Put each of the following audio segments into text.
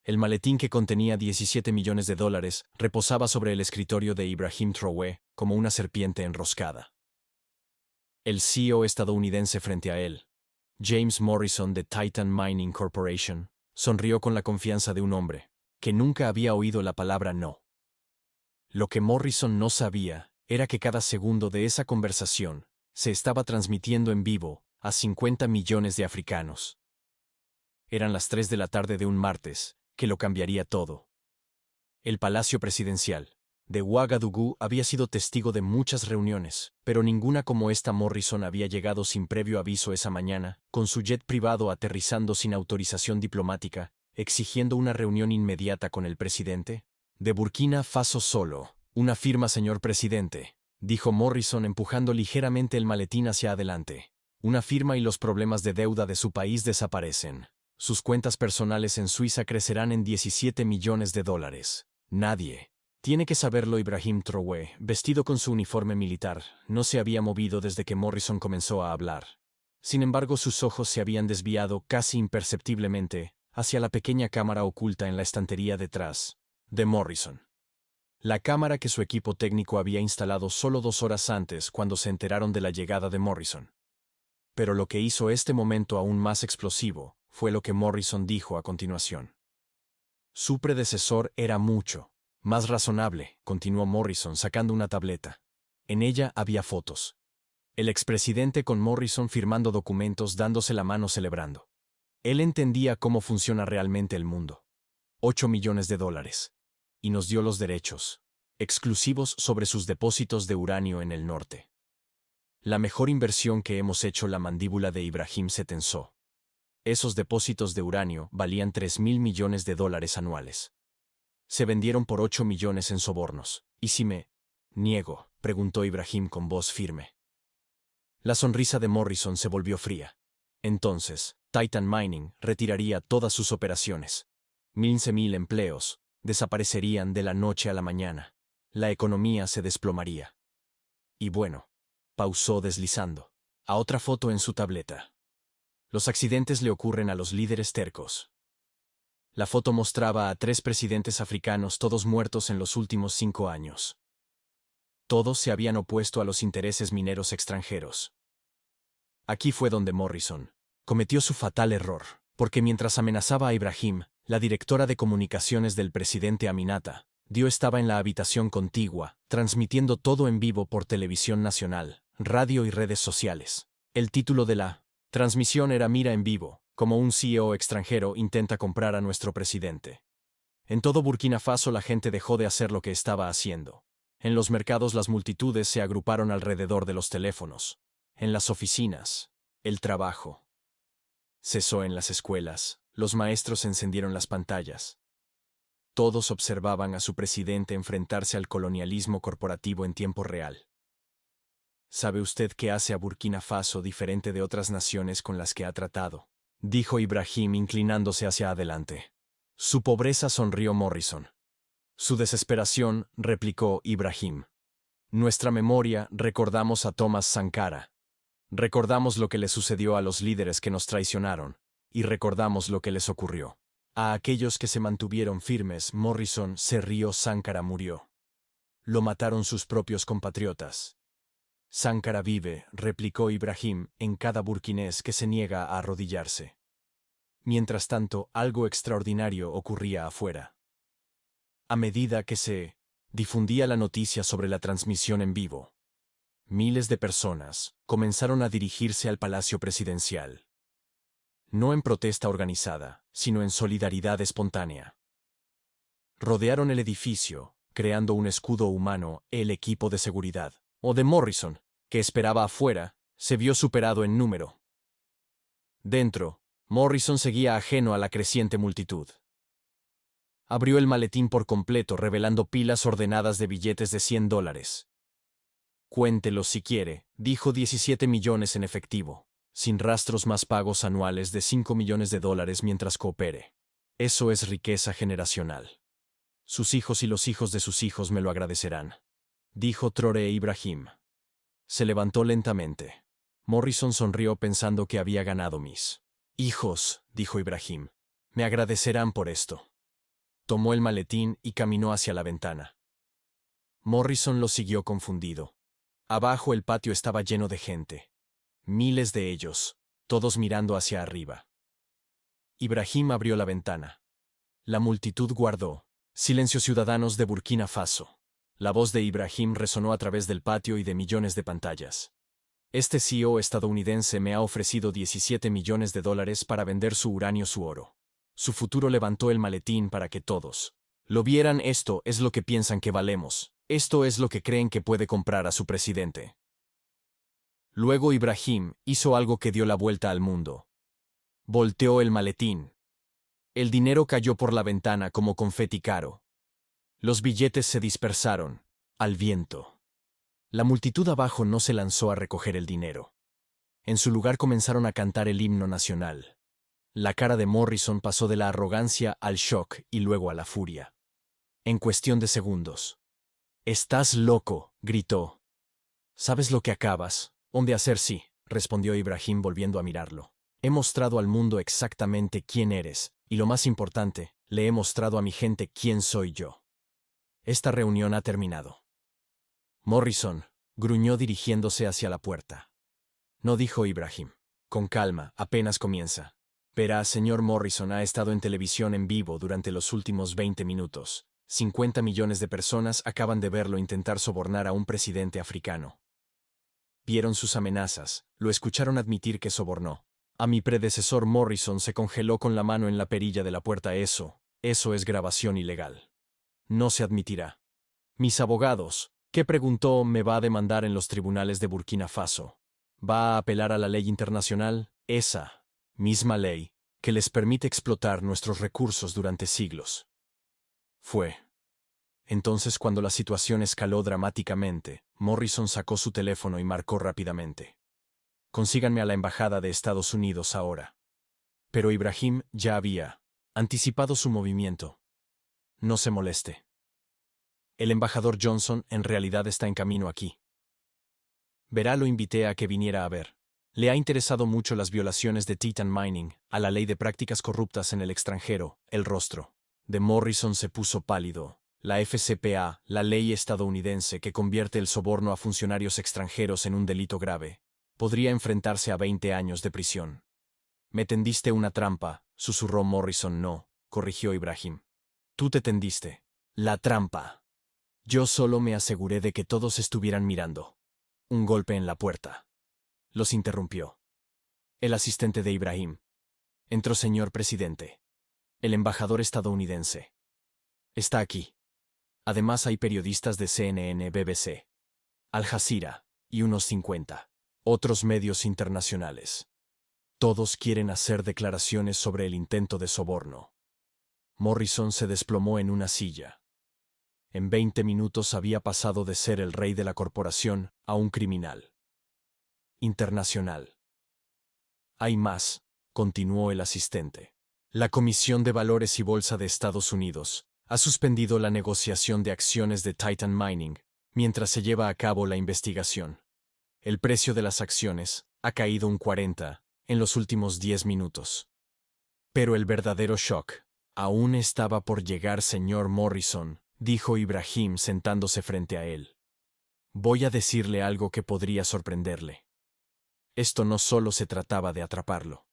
El maletín que contenía 17 millones de dólares reposaba sobre el escritorio de Ibrahim Traoré como una serpiente enroscada. El CEO estadounidense frente a él, James Morrison de Titan Mining Corporation, sonrió con la confianza de un hombre que nunca había oído la palabra no. Lo que Morrison no sabía era que cada segundo de esa conversación se estaba transmitiendo en vivo a 50 millones de africanos. Eran las 3 de la tarde de un martes, que lo cambiaría todo. El Palacio Presidencial de Ouagadougou había sido testigo de muchas reuniones, pero ninguna como esta. Morrison había llegado sin previo aviso esa mañana, con su jet privado aterrizando sin autorización diplomática, exigiendo una reunión inmediata con el presidente de Burkina Faso. Solo una firma, señor presidente, dijo Morrison empujando ligeramente el maletín hacia adelante. Una firma y los problemas de deuda de su país desaparecen. Sus cuentas personales en Suiza crecerán en 17 millones de dólares. Nadie tiene que saberlo. Ibrahim Traoré, vestido con su uniforme militar, no se había movido desde que Morrison comenzó a hablar. Sin embargo, sus ojos se habían desviado casi imperceptiblemente hacia la pequeña cámara oculta en la estantería detrás de Morrison. La cámara que su equipo técnico había instalado solo 2 horas antes cuando se enteraron de la llegada de Morrison. Pero lo que hizo este momento aún más explosivo fue lo que Morrison dijo a continuación. Su predecesor era mucho más razonable, continuó Morrison sacando una tableta. En ella había fotos. El expresidente con Morrison firmando documentos, dándose la mano, celebrando. Él entendía cómo funciona realmente el mundo. 8 millones de dólares. Y nos dio los derechos exclusivos sobre sus depósitos de uranio en el norte. La mejor inversión que hemos hecho. La mandíbula de Ibrahim se tensó. Esos depósitos de uranio valían 3.000 millones de dólares anuales. Se vendieron por 8 millones en sobornos. ¿Y si me niego?, preguntó Ibrahim con voz firme. La sonrisa de Morrison se volvió fría. Entonces, Titan Mining retiraría todas sus operaciones. 15.000 empleos desaparecerían de la noche a la mañana. La economía se desplomaría. Y bueno, pausó deslizando a otra foto en su tableta. Los accidentes le ocurren a los líderes tercos. La foto mostraba a 3 presidentes africanos, todos muertos en los últimos 5 años. Todos se habían opuesto a los intereses mineros extranjeros. Aquí fue donde Morrison cometió su fatal error, porque mientras amenazaba a Ibrahim, la directora de comunicaciones del presidente Aminata Diop estaba en la habitación contigua, transmitiendo todo en vivo por televisión nacional, radio y redes sociales. El título de la transmisión era Mira en vivo, como un CEO extranjero intenta comprar a nuestro presidente. En todo Burkina Faso la gente dejó de hacer lo que estaba haciendo. En los mercados las multitudes se agruparon alrededor de los teléfonos. En las oficinas, el trabajo cesó. En las escuelas, los maestros encendieron las pantallas. Todos observaban a su presidente enfrentarse al colonialismo corporativo en tiempo real. ¿Sabe usted qué hace a Burkina Faso diferente de otras naciones con las que ha tratado?, dijo Ibrahim inclinándose hacia adelante. Su pobreza, sonrió Morrison. Su desesperación, replicó Ibrahim. Nuestra memoria, recordamos a Thomas Sankara. Recordamos lo que le sucedió a los líderes que nos traicionaron, y recordamos lo que les ocurrió a aquellos que se mantuvieron firmes. Morrison se rió. Sankara murió. Lo mataron sus propios compatriotas. Sankara vive, replicó Ibrahim, en cada burkinés que se niega a arrodillarse. Mientras tanto, algo extraordinario ocurría afuera. A medida que se difundía la noticia sobre la transmisión en vivo, miles de personas comenzaron a dirigirse al Palacio Presidencial. No en protesta organizada, sino en solidaridad espontánea. Rodearon el edificio, creando un escudo humano. El equipo de seguridad, o de Morrison, que esperaba afuera, se vio superado en número. Dentro, Morrison seguía ajeno a la creciente multitud. Abrió el maletín por completo, revelando pilas ordenadas de billetes de $100. Cuéntelos si quiere, dijo. 17 millones en efectivo, sin rastros, más pagos anuales de 5 millones de dólares mientras coopere. Eso es riqueza generacional. Sus hijos y los hijos de sus hijos me lo agradecerán, dijo Traoré. Ibrahim se levantó lentamente. Morrison sonrió pensando que había ganado. Mis hijos, dijo Ibrahim, me agradecerán por esto. Tomó el maletín y caminó hacia la ventana. Morrison lo siguió confundido. Abajo el patio estaba lleno de gente. Miles de ellos, todos mirando hacia arriba. Ibrahim abrió la ventana. La multitud guardó silencio. Ciudadanos de Burkina Faso. La voz de Ibrahim resonó a través del patio y de millones de pantallas. Este CEO estadounidense me ha ofrecido $17 millones para vender su uranio, su oro. Su futuro. Levantó el maletín para que todos lo vieran. Esto es lo que piensan que valemos. Esto es lo que creen que puede comprar a su presidente. Luego Ibrahim hizo algo que dio la vuelta al mundo. Volteó el maletín. El dinero cayó por la ventana como confeti caro. Los billetes se dispersaron al viento. La multitud abajo no se lanzó a recoger el dinero. En su lugar comenzaron a cantar el himno nacional. La cara de Morrison pasó de la arrogancia al shock y luego a la furia. En cuestión de segundos. «¡Estás loco!», gritó. «¿Sabes lo que acabas de hacer?» «Sí», respondió Ibrahim volviendo a mirarlo. «He mostrado al mundo exactamente quién eres, y lo más importante, le he mostrado a mi gente quién soy yo. Esta reunión ha terminado». «Morrison», gruñó dirigiéndose hacia la puerta. «No», dijo Ibrahim. «Con calma, apenas comienza. Verá, señor Morrison ha estado en televisión en vivo durante los últimos 20 minutos. 50 millones de personas acaban de verlo intentar sobornar a un presidente africano. Vieron sus amenazas, lo escucharon admitir que sobornó. A mi predecesor Morrison se congeló con la mano en la perilla de la puerta. Eso es grabación ilegal. No se admitirá. Mis abogados, ¿qué preguntó? Me va a demandar en los tribunales de Burkina Faso. Va a apelar a la ley internacional, esa misma ley que les permite explotar nuestros recursos durante siglos. Fue entonces cuando la situación escaló dramáticamente. Morrison sacó su teléfono y marcó rápidamente. «Consíganme a la embajada de Estados Unidos ahora». Pero Ibrahim ya había anticipado su movimiento. «No se moleste. El embajador Johnson en realidad está en camino aquí. Verá, lo invité a que viniera a ver. Le ha interesado mucho las violaciones de Titan Mining a la ley de prácticas corruptas en el extranjero». El rostro de Morrison se puso pálido. La FCPA, la ley estadounidense que convierte el soborno a funcionarios extranjeros en un delito grave, podría enfrentarse a 20 años de prisión. «Me tendiste una trampa», susurró Morrison. «No», corrigió Ibrahim. «Tú te tendiste la trampa. Yo solo me aseguré de que todos estuvieran mirando». Un golpe en la puerta los interrumpió. El asistente de Ibrahim. «Entró, señor presidente. El embajador estadounidense está aquí. Además hay periodistas de CNN, BBC, Al Jazeera y unos 50 otros medios internacionales. Todos quieren hacer declaraciones sobre el intento de soborno». Morrison se desplomó en una silla. En 20 minutos había pasado de ser el rey de la corporación a un criminal internacional. «Hay más», continuó el asistente. «La Comisión de Valores y Bolsa de Estados Unidos ha suspendido la negociación de acciones de Titan Mining mientras se lleva a cabo la investigación. El precio de las acciones ha caído un 40% en los últimos 10 minutos. Pero el verdadero shock aún estaba por llegar, señor Morrison», dijo Ibrahim sentándose frente a él. «Voy a decirle algo que podría sorprenderle. Esto no solo se trataba de atraparlo.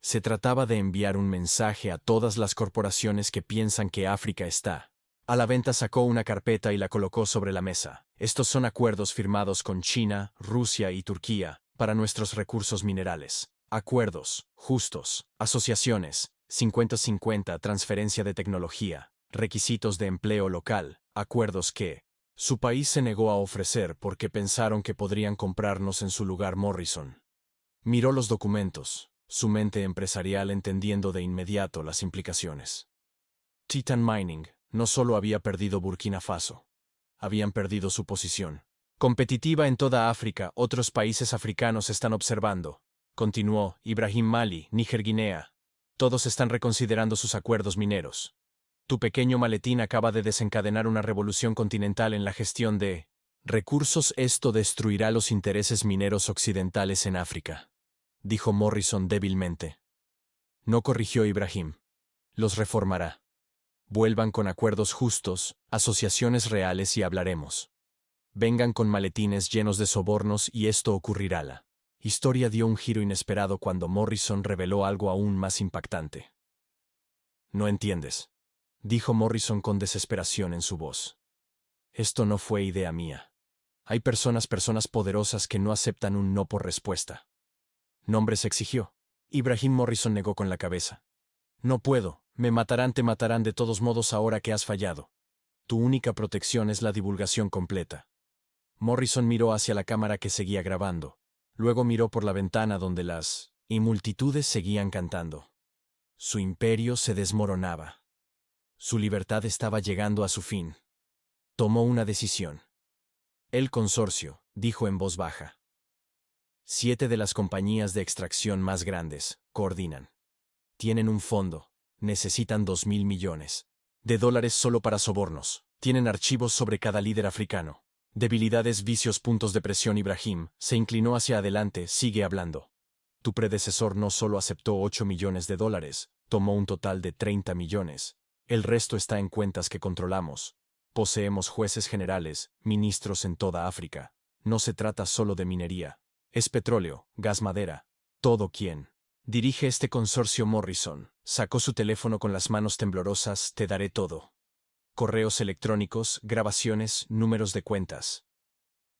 Se trataba de enviar un mensaje a todas las corporaciones que piensan que África está a la venta». Sacó una carpeta y la colocó sobre la mesa. «Estos son acuerdos firmados con China, Rusia y Turquía para nuestros recursos minerales. Acuerdos justos, asociaciones, 50-50, transferencia de tecnología, requisitos de empleo local, acuerdos que su país se negó a ofrecer porque pensaron que podrían comprarnos en su lugar». Morrison miró los documentos, su mente empresarial entendiendo de inmediato las implicaciones. Titan Mining no solo había perdido Burkina Faso, habían perdido su posición competitiva en toda África. «Otros países africanos están observando», continuó Ibrahim. «Mali, Níger, Guinea. Todos están reconsiderando sus acuerdos mineros. Tu pequeño maletín acaba de desencadenar una revolución continental en la gestión de recursos. Esto destruirá los intereses mineros occidentales en África», dijo Morrison débilmente. No, corrigió Ibrahim. «Los reformará. Vuelvan con acuerdos justos, asociaciones reales y hablaremos. Vengan con maletines llenos de sobornos y esto ocurrirá. La historia dio un giro inesperado cuando Morrison reveló algo aún más impactante. No entiendes, dijo Morrison con desesperación en su voz. Esto no fue idea mía. Hay personas poderosas que no aceptan un no por respuesta. Nombres exigió. Ibrahim Morrison negó con la cabeza. No puedo, te matarán de todos modos ahora que has fallado. Tu única protección es la divulgación completa. Morrison miró hacia la cámara que seguía grabando. Luego miró por la ventana donde las multitudes seguían cantando. Su imperio se desmoronaba. Su libertad estaba llegando a su fin. Tomó una decisión. El consorcio, dijo en voz baja. 7 de las compañías de extracción más grandes coordinan. Tienen un fondo. Necesitan $2.000 millones de dólares solo para sobornos. Tienen archivos sobre cada líder africano. Debilidades, vicios, puntos de presión. Ibrahim se inclinó hacia adelante. Sigue hablando. Tu predecesor no solo aceptó $8 millones, tomó un total de 30 millones. El resto está en cuentas que controlamos. Poseemos jueces generales, ministros en toda África. No se trata solo de minería. Es petróleo, gas, madera. Todo. ¿Quién dirige este consorcio? Morrison sacó su teléfono con las manos temblorosas. Te daré todo. Correos electrónicos, grabaciones, números de cuentas.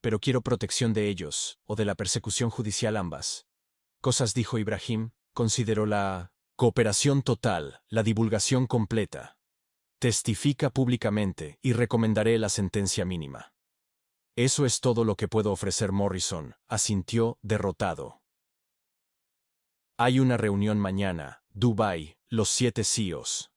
Pero quiero protección de ellos, o de la persecución judicial, ambas cosas, dijo Ibrahim. Consideró la cooperación total, la divulgación completa. Testifica públicamente y recomendaré la sentencia mínima. Eso es todo lo que puedo ofrecer. Morrison asintió, derrotado. Hay una reunión mañana, Dubái, los 7 CEOs.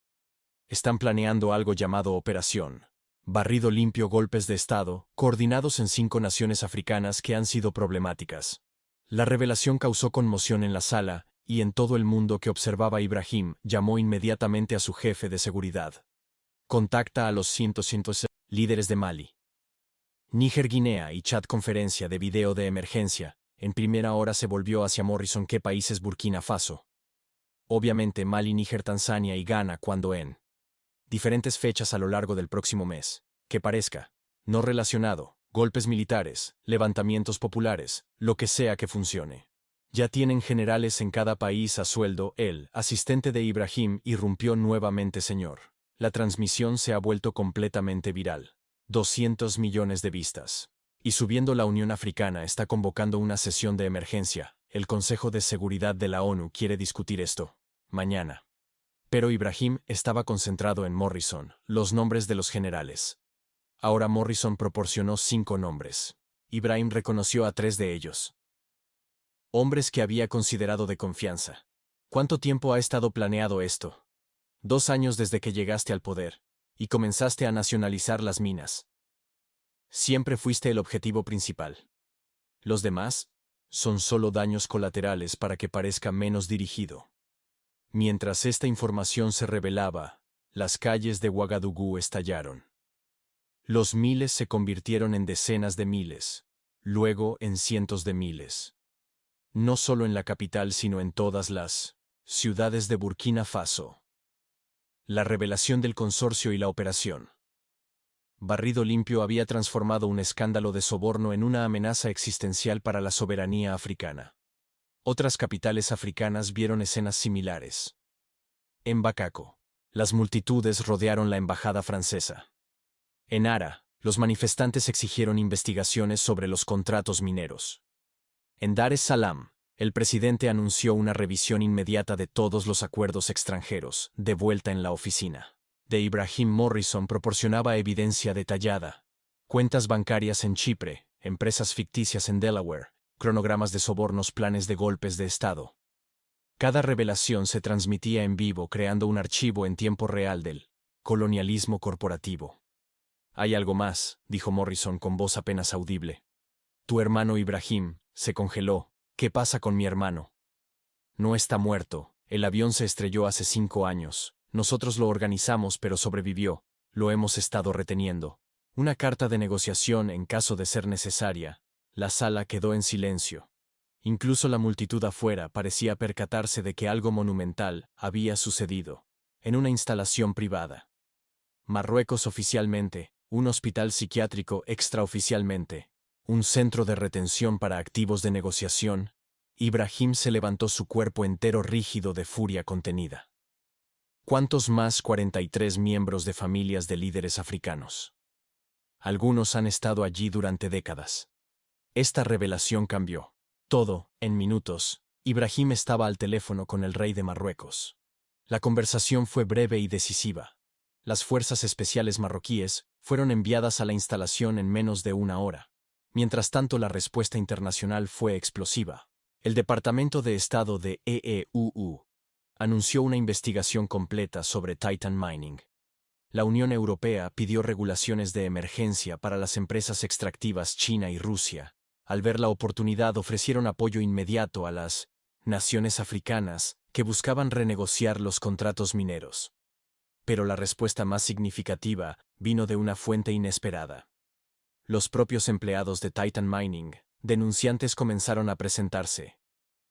Están planeando algo llamado Operación Barrido Limpio, golpes de Estado, coordinados en 5 naciones africanas que han sido problemáticas. La revelación causó conmoción en la sala, y en todo el mundo que observaba. Ibrahim llamó inmediatamente a su jefe de seguridad. Contacta a los 100 líderes de Mali, Níger, Guinea y Chad. Conferencia de video de emergencia. En primera hora se volvió hacia Morrison. ¿Qué países? Burkina Faso. Obviamente Mali, Níger, Tanzania y Ghana. Cuando en diferentes fechas a lo largo del próximo mes. Que parezca no relacionado. Golpes militares, levantamientos populares, lo que sea que funcione. Ya tienen generales en cada país a sueldo. El asistente de Ibrahim irrumpió nuevamente. Señor, la transmisión se ha vuelto completamente viral. 200 millones de vistas. Y subiendo. La Unión Africana está convocando una sesión de emergencia. El Consejo de Seguridad de la ONU quiere discutir esto mañana. Pero Ibrahim estaba concentrado en Morrison, los nombres de los generales. Ahora Morrison proporcionó 5 nombres. Ibrahim reconoció a 3 de ellos. Hombres que había considerado de confianza. ¿Cuánto tiempo ha estado planeado esto? 2 años desde que llegaste al poder, y comenzaste a nacionalizar las minas. Siempre fuiste el objetivo principal. Los demás son solo daños colaterales para que parezca menos dirigido. Mientras esta información se revelaba, las calles de Ouagadougou estallaron. Los miles se convirtieron en decenas de miles, luego en cientos de miles. No solo en la capital, sino en todas las ciudades de Burkina Faso. La revelación del consorcio y la operación Barrido Limpio había transformado un escándalo de soborno en una amenaza existencial para la soberanía africana. Otras capitales africanas vieron escenas similares. En Bamako, las multitudes rodearon la embajada francesa. En Ara, los manifestantes exigieron investigaciones sobre los contratos mineros. En Dar es Salaam, el presidente anunció una revisión inmediata de todos los acuerdos extranjeros. De vuelta en la oficina de Ibrahim, Morrison proporcionaba evidencia detallada. Cuentas bancarias en Chipre, empresas ficticias en Delaware, cronogramas de sobornos, planes de golpes de Estado. Cada revelación se transmitía en vivo, creando un archivo en tiempo real del colonialismo corporativo. Hay algo más, dijo Morrison con voz apenas audible. Tu hermano Ibrahim se congeló. ¿Qué pasa con mi hermano? No está muerto. El avión se estrelló hace 5 años. Nosotros lo organizamos, pero sobrevivió. Lo hemos estado reteniendo. Una carta de negociación en caso de ser necesaria. La sala quedó en silencio. Incluso la multitud afuera parecía percatarse de que algo monumental había sucedido. En una instalación privada. Marruecos oficialmente, un hospital psiquiátrico extraoficialmente, un centro de retención para activos de negociación. Ibrahim se levantó, su cuerpo entero rígido de furia contenida. ¿Cuántos más? 43 miembros de familias de líderes africanos. Algunos han estado allí durante décadas. Esta revelación cambió todo en minutos. Ibrahim estaba al teléfono con el rey de Marruecos. La conversación fue breve y decisiva. Las fuerzas especiales marroquíes fueron enviadas a la instalación en menos de una hora. Mientras tanto, la respuesta internacional fue explosiva. El Departamento de Estado de EEUU anunció una investigación completa sobre Titan Mining. La Unión Europea pidió regulaciones de emergencia para las empresas extractivas China y Rusia. Al ver la oportunidad, ofrecieron apoyo inmediato a las naciones africanas que buscaban renegociar los contratos mineros. Pero la respuesta más significativa vino de una fuente inesperada. Los propios empleados de Titan Mining, denunciantes, comenzaron a presentarse.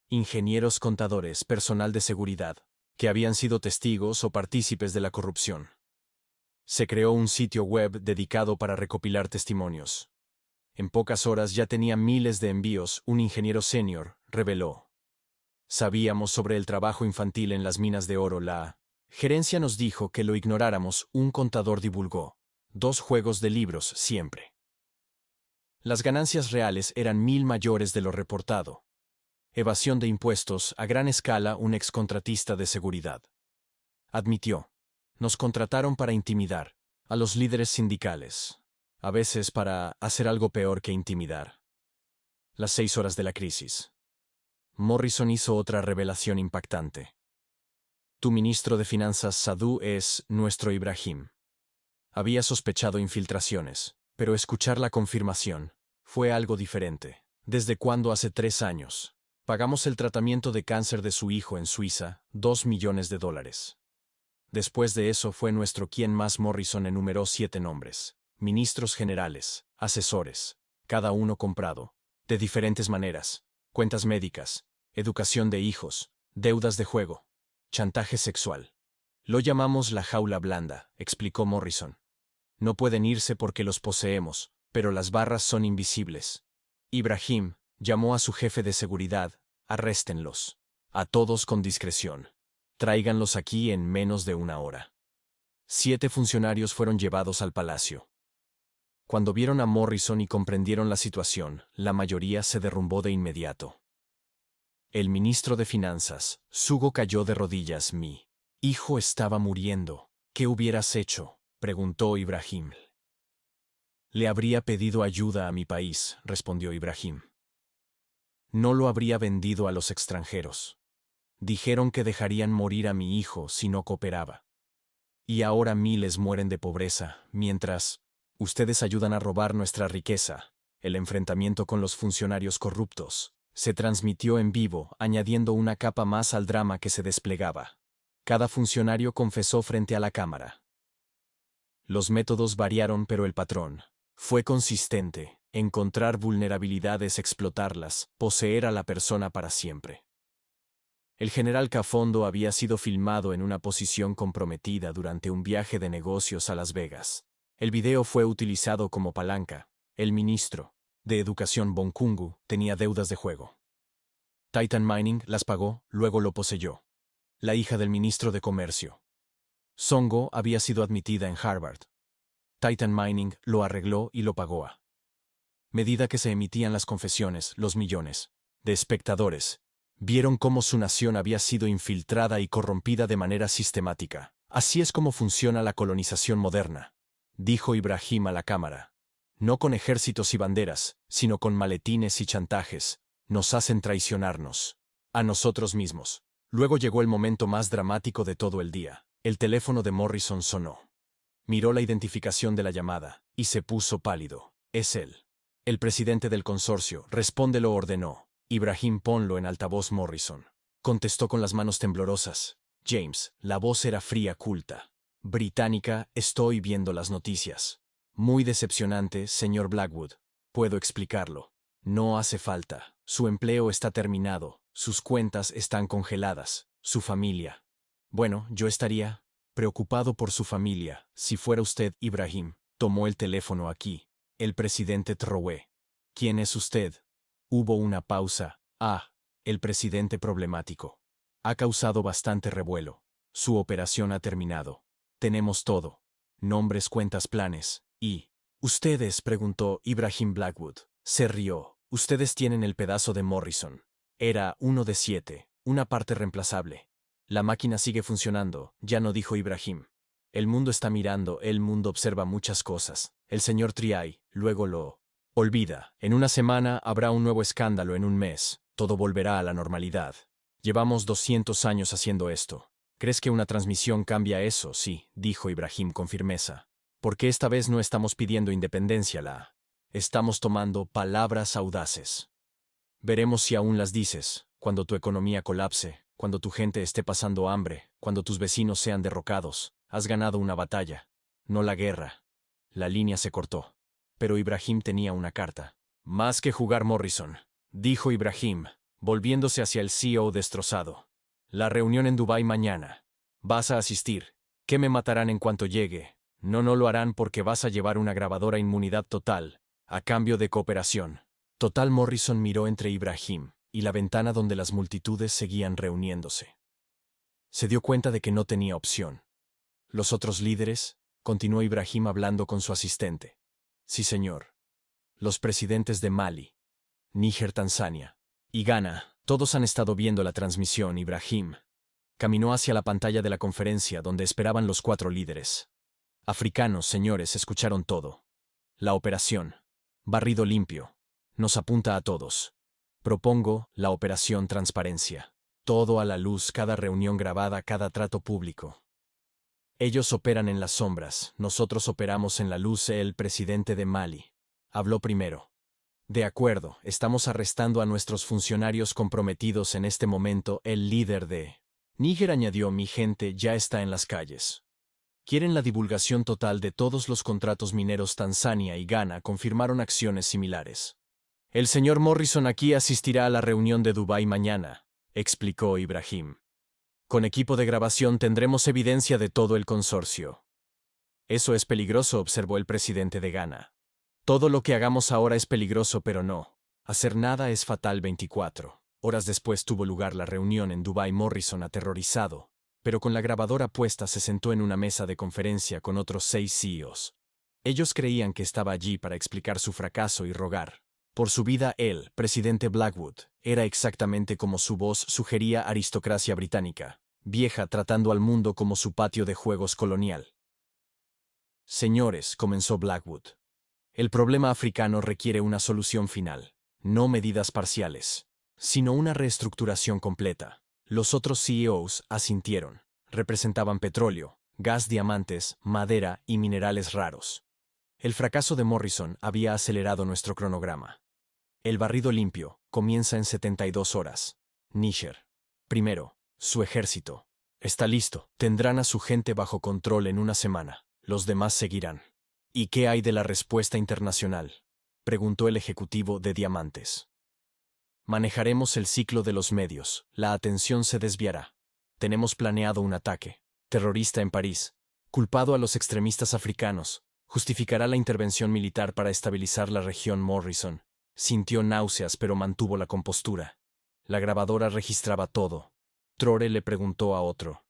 Ingenieros, contadores, personal de seguridad, que habían sido testigos o partícipes de la corrupción. Se creó un sitio web dedicado para recopilar testimonios. En pocas horas ya tenía miles de envíos. Un ingeniero senior reveló: sabíamos sobre el trabajo infantil en las minas de oro. La gerencia nos dijo que lo ignoráramos. Un contador divulgó: 2 juegos de libros siempre. Las ganancias reales eran 1000 mayores de lo reportado. Evasión de impuestos a gran escala. Un excontratista de seguridad admitió: nos contrataron para intimidar a los líderes sindicales, a veces para hacer algo peor que intimidar. Las 6 horas de la crisis. Morrison hizo otra revelación impactante. Tu ministro de Finanzas, Sadhu, es nuestro Ibrahim. Había sospechado infiltraciones, pero escuchar la confirmación fue algo diferente. ¿Desde cuándo? Hace 3 años. Pagamos el tratamiento de cáncer de su hijo en Suiza, $2 millones. Después de eso fue nuestro quien más. Morrison enumeró 7 nombres. Ministros generales, asesores, cada uno comprado, de diferentes maneras: cuentas médicas, educación de hijos, deudas de juego, chantaje sexual. Lo llamamos la jaula blanda, explicó Morrison. No pueden irse porque los poseemos, pero las barras son invisibles. Ibrahim llamó a su jefe de seguridad: arréstenlos. A todos con discreción. Tráiganlos aquí en menos de una hora. 7 funcionarios fueron llevados al palacio. Cuando vieron a Morrison y comprendieron la situación, la mayoría se derrumbó de inmediato. El ministro de Finanzas, Sugo, cayó de rodillas. Mi hijo estaba muriendo. ¿Qué hubieras hecho?, preguntó Ibrahim. Le habría pedido ayuda a mi país, respondió Ibrahim. No lo habría vendido a los extranjeros. Dijeron que dejarían morir a mi hijo si no cooperaba. Y ahora miles mueren de pobreza, mientras ustedes ayudan a robar nuestra riqueza. El enfrentamiento con los funcionarios corruptos se transmitió en vivo, añadiendo una capa más al drama que se desplegaba. Cada funcionario confesó frente a la cámara. Los métodos variaron, pero el patrón fue consistente: encontrar vulnerabilidades, explotarlas, poseer a la persona para siempre. El general Cafondo había sido filmado en una posición comprometida durante un viaje de negocios a Las Vegas. El video fue utilizado como palanca. El ministro de Educación, Bonkungu, tenía deudas de juego. Titan Mining las pagó, luego lo poseyó. La hija del ministro de Comercio, Songo, había sido admitida en Harvard. Titan Mining lo arregló y lo pagó a medida que se emitían las confesiones. Los millones de espectadores vieron cómo su nación había sido infiltrada y corrompida de manera sistemática. Así es como funciona la colonización moderna, dijo Ibrahim a la cámara. No con ejércitos y banderas, sino con maletines y chantajes. Nos hacen traicionarnos a nosotros mismos. Luego llegó el momento más dramático de todo el día. El teléfono de Morrison sonó. Miró la identificación de la llamada y se puso pálido. Es él. El presidente del consorcio. Responde, lo ordenó. Ibrahim, ponlo en altavoz. Morrison contestó con las manos temblorosas. James, la voz era fría, culta. Británica, estoy viendo las noticias. Muy decepcionante, señor Blackwood. Puedo explicarlo. No hace falta. Su empleo está terminado. Sus cuentas están congeladas. Su familia. Bueno, yo estaría preocupado por su familia. Si fuera usted, Ibrahim, tomó el teléfono aquí. El presidente Traoré. ¿Quién es usted? Hubo una pausa. El presidente problemático. Ha causado bastante revuelo. Su operación ha terminado. Tenemos todo. Nombres, cuentas, planes. ¿Y ustedes? Preguntó Ibrahim Blackwood. Se rió. Ustedes tienen el pedazo de Morrison. Era uno de 7, una parte reemplazable. La máquina sigue funcionando, ya no, dijo Ibrahim. El mundo está mirando, el mundo observa muchas cosas. El señor Triay, luego lo olvida. En una semana habrá un nuevo escándalo, en un mes. Todo volverá a la normalidad. Llevamos 200 años haciendo esto. ¿Crees que una transmisión cambia eso? Sí, dijo Ibrahim con firmeza. Porque esta vez no estamos pidiendo independencia, estamos tomando palabras audaces. Veremos si aún las dices, cuando tu economía colapse, cuando tu gente esté pasando hambre, cuando tus vecinos sean derrocados. Has ganado una batalla, no la guerra. La línea se cortó. Pero Ibrahim tenía una carta. Más que jugar, Morrison, dijo Ibrahim, volviéndose hacia el CEO destrozado. La reunión en Dubái mañana. ¿Vas a asistir? ¿Qué me matarán en cuanto llegue? No lo harán porque vas a llevar una grabadora inmunidad total, a cambio de cooperación. Total. Morrison miró entre Ibrahim y la ventana donde las multitudes seguían reuniéndose. Se dio cuenta de que no tenía opción. Los otros líderes, continuó Ibrahim hablando con su asistente. Sí, señor. Los presidentes de Mali, Níger, Tanzania y Ghana, todos han estado viendo la transmisión. Ibrahim caminó hacia la pantalla de la conferencia donde esperaban los 4 líderes. Africanos, señores, escucharon todo. La operación, barrido limpio, nos apunta a todos. Propongo la operación transparencia. Todo a la luz, cada reunión grabada, cada trato público. Ellos operan en las sombras, nosotros operamos en la luz. El presidente de Mali habló primero. De acuerdo, estamos arrestando a nuestros funcionarios comprometidos en este momento. El líder de Níger añadió, mi gente ya está en las calles. Quieren la divulgación total de todos los contratos mineros. Tanzania y Ghana confirmaron acciones similares. El señor Morrison aquí asistirá a la reunión de Dubái mañana, explicó Ibrahim. Con equipo de grabación tendremos evidencia de todo el consorcio. Eso es peligroso, observó el presidente de Ghana. Todo lo que hagamos ahora es peligroso, pero no. Hacer nada es fatal. 24 horas después tuvo lugar la reunión en Dubái. Morrison, aterrorizado, pero con la grabadora puesta, se sentó en una mesa de conferencia con otros 6 CEOs. Ellos creían que estaba allí para explicar su fracaso y rogar por su vida. El presidente Blackwood era exactamente como su voz sugería, aristocracia británica, vieja, tratando al mundo como su patio de juegos colonial. Señores, comenzó Blackwood, el problema africano requiere una solución final, no medidas parciales, sino una reestructuración completa. Los otros CEOs asintieron. Representaban petróleo, gas, diamantes, madera y minerales raros. El fracaso de Morrison había acelerado nuestro cronograma. El barrido limpio comienza en 72 horas. Níger. Primero, su ejército. Está listo. Tendrán a su gente bajo control en una semana. Los demás seguirán. ¿Y qué hay de la respuesta internacional?, preguntó el ejecutivo de Diamantes. Manejaremos el ciclo de los medios. La atención se desviará. Tenemos planeado un ataque terrorista en París, culpado a los extremistas africanos. Justificará la intervención militar para estabilizar la región. Morrison sintió náuseas, pero mantuvo la compostura. La grabadora registraba todo. Traoré le preguntó a otro.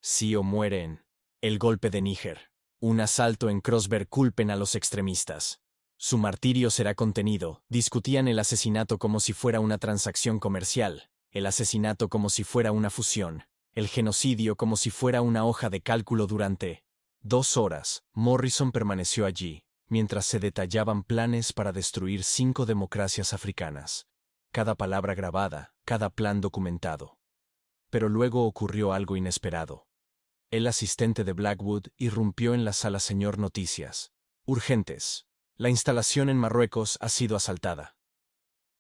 ¿Sí o muere en el golpe de Níger? Un asalto en Crossberg. Culpen a los extremistas. Su martirio será contenido. Discutían el asesinato como si fuera una transacción comercial, el asesinato como si fuera una fusión, el genocidio como si fuera una hoja de cálculo. Durante 2 horas, Morrison permaneció allí, mientras se detallaban planes para destruir 5 democracias africanas. Cada palabra grabada, cada plan documentado. Pero luego ocurrió algo inesperado. El asistente de Blackwood irrumpió en la sala. Señor, noticias urgentes. La instalación en Marruecos ha sido asaltada.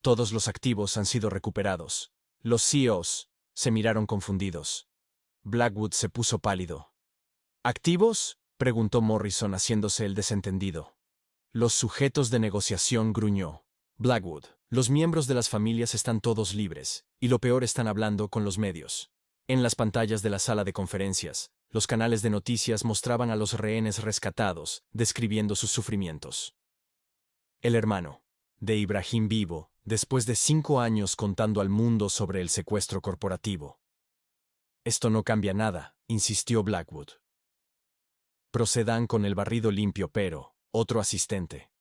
Todos los activos han sido recuperados. Los CEOs se miraron confundidos. Blackwood se puso pálido. ¿Activos?, preguntó Morrison haciéndose el desentendido. Los sujetos de negociación, gruñó Blackwood. Los miembros de las familias están todos libres, y lo peor, están hablando con los medios. En las pantallas de la sala de conferencias, Los canales de noticias mostraban a los rehenes rescatados, describiendo sus sufrimientos. El hermano de Ibrahim vivo, después de 5 años contando al mundo sobre el secuestro corporativo. Esto no cambia nada, insistió Blackwood. Procedan con el barrido limpio pero, otro asistente.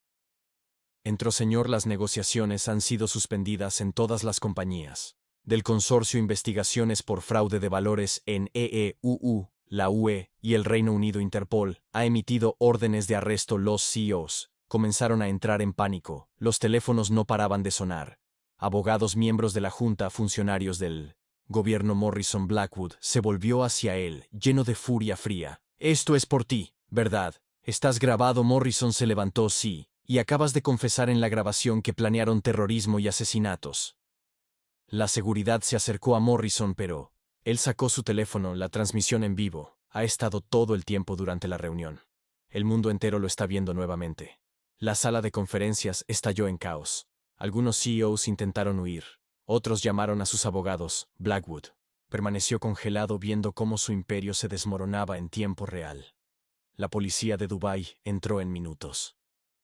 Entró señor, las negociaciones han sido suspendidas en todas las compañías. Del Consorcio Investigaciones por Fraude de Valores en EEUU, la UE y el Reino Unido. Interpol ha emitido órdenes de arresto. Los CEOs comenzaron a entrar en pánico, los teléfonos no paraban de sonar. Abogados, miembros de la Junta, funcionarios del gobierno. Morrison Blackwood se volvió hacia él, lleno de furia fría. Esto es por ti, ¿verdad? Estás grabado. Morrison se levantó. Sí, y acabas de confesar en la grabación que planearon terrorismo y asesinatos. La seguridad se acercó a Morrison, pero él sacó su teléfono. La transmisión en vivo ha estado todo el tiempo durante la reunión. El mundo entero lo está viendo nuevamente. La sala de conferencias estalló en caos. Algunos CEOs intentaron huir. Otros llamaron a sus abogados. Blackwood permaneció congelado viendo cómo su imperio se desmoronaba en tiempo real. La policía de Dubái entró en minutos.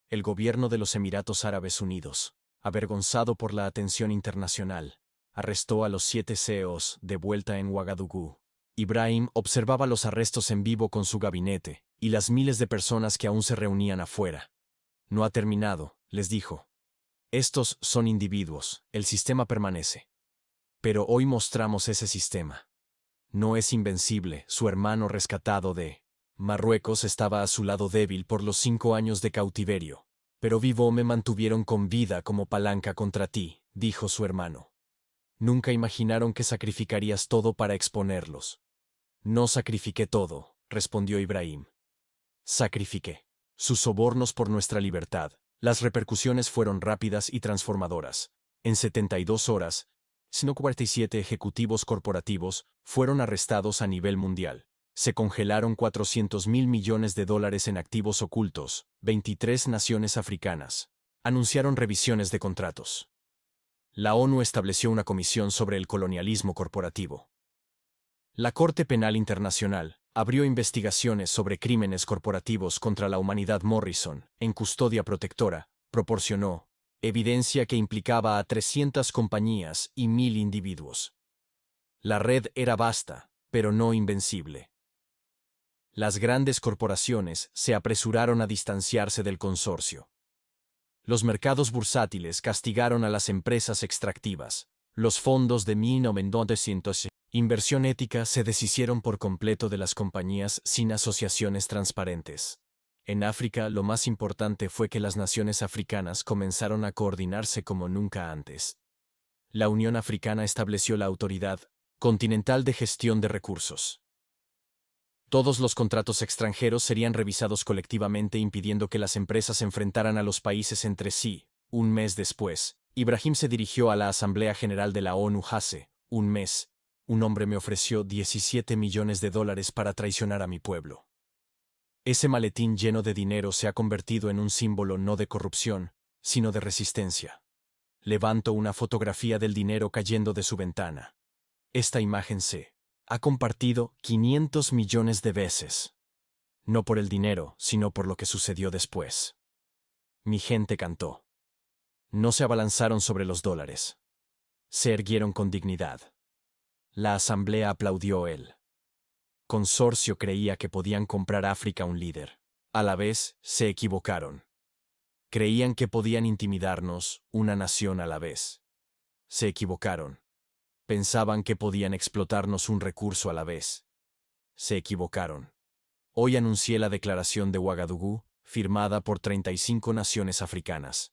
El gobierno de los Emiratos Árabes Unidos, avergonzado por la atención internacional, arrestó a los 7 CEOs de vuelta en Ouagadougou. Ibrahim observaba los arrestos en vivo con su gabinete y las miles de personas que aún se reunían afuera. No ha terminado, les dijo. Estos son individuos, el sistema permanece. Pero hoy mostramos ese sistema. No es invencible. Su hermano rescatado de Marruecos estaba a su lado, débil por los 5 años de cautiverio. Pero vivo me mantuvieron con vida como palanca contra ti, dijo su hermano. Nunca imaginaron que sacrificarías todo para exponerlos. No sacrifiqué todo, respondió Ibrahim. Sacrifiqué sus sobornos por nuestra libertad. Las repercusiones fueron rápidas y transformadoras. En 72 horas, 147 ejecutivos corporativos fueron arrestados a nivel mundial. Se congelaron $400.000 millones en activos ocultos. 23 naciones africanas anunciaron revisiones de contratos. La ONU estableció una comisión sobre el colonialismo corporativo. La Corte Penal Internacional abrió investigaciones sobre crímenes corporativos contra la humanidad. Morrison, en custodia protectora, proporcionó evidencia que implicaba a 300 compañías y 1.000 individuos. La red era vasta, pero no invencible. Las grandes corporaciones se apresuraron a distanciarse del consorcio. Los mercados bursátiles castigaron a las empresas extractivas. Los fondos de 1900 inversión ética se deshicieron por completo de las compañías sin asociaciones transparentes. En África, lo más importante fue que las naciones africanas comenzaron a coordinarse como nunca antes. La Unión Africana estableció la Autoridad Continental de Gestión de Recursos. Todos los contratos extranjeros serían revisados colectivamente, impidiendo que las empresas enfrentaran a los países entre sí. Un mes después, Ibrahim se dirigió a la Asamblea General de la ONU. Hace un mes, un hombre me ofreció $17 millones para traicionar a mi pueblo. Ese maletín lleno de dinero se ha convertido en un símbolo no de corrupción, sino de resistencia. Levanto una fotografía del dinero cayendo de su ventana. Esta imagen se ha compartido 500 millones de veces. No por el dinero, sino por lo que sucedió después. Mi gente cantó. No se abalanzaron sobre los dólares. Se erguieron con dignidad. La asamblea aplaudió. El consorcio creía que podían comprar África un líder. A la vez, se equivocaron. Creían que podían intimidarnos, una nación a la vez. Se equivocaron. Pensaban que podían explotarnos un recurso a la vez. Se equivocaron. Hoy anuncié la declaración de Ouagadougou, firmada por 35 naciones africanas.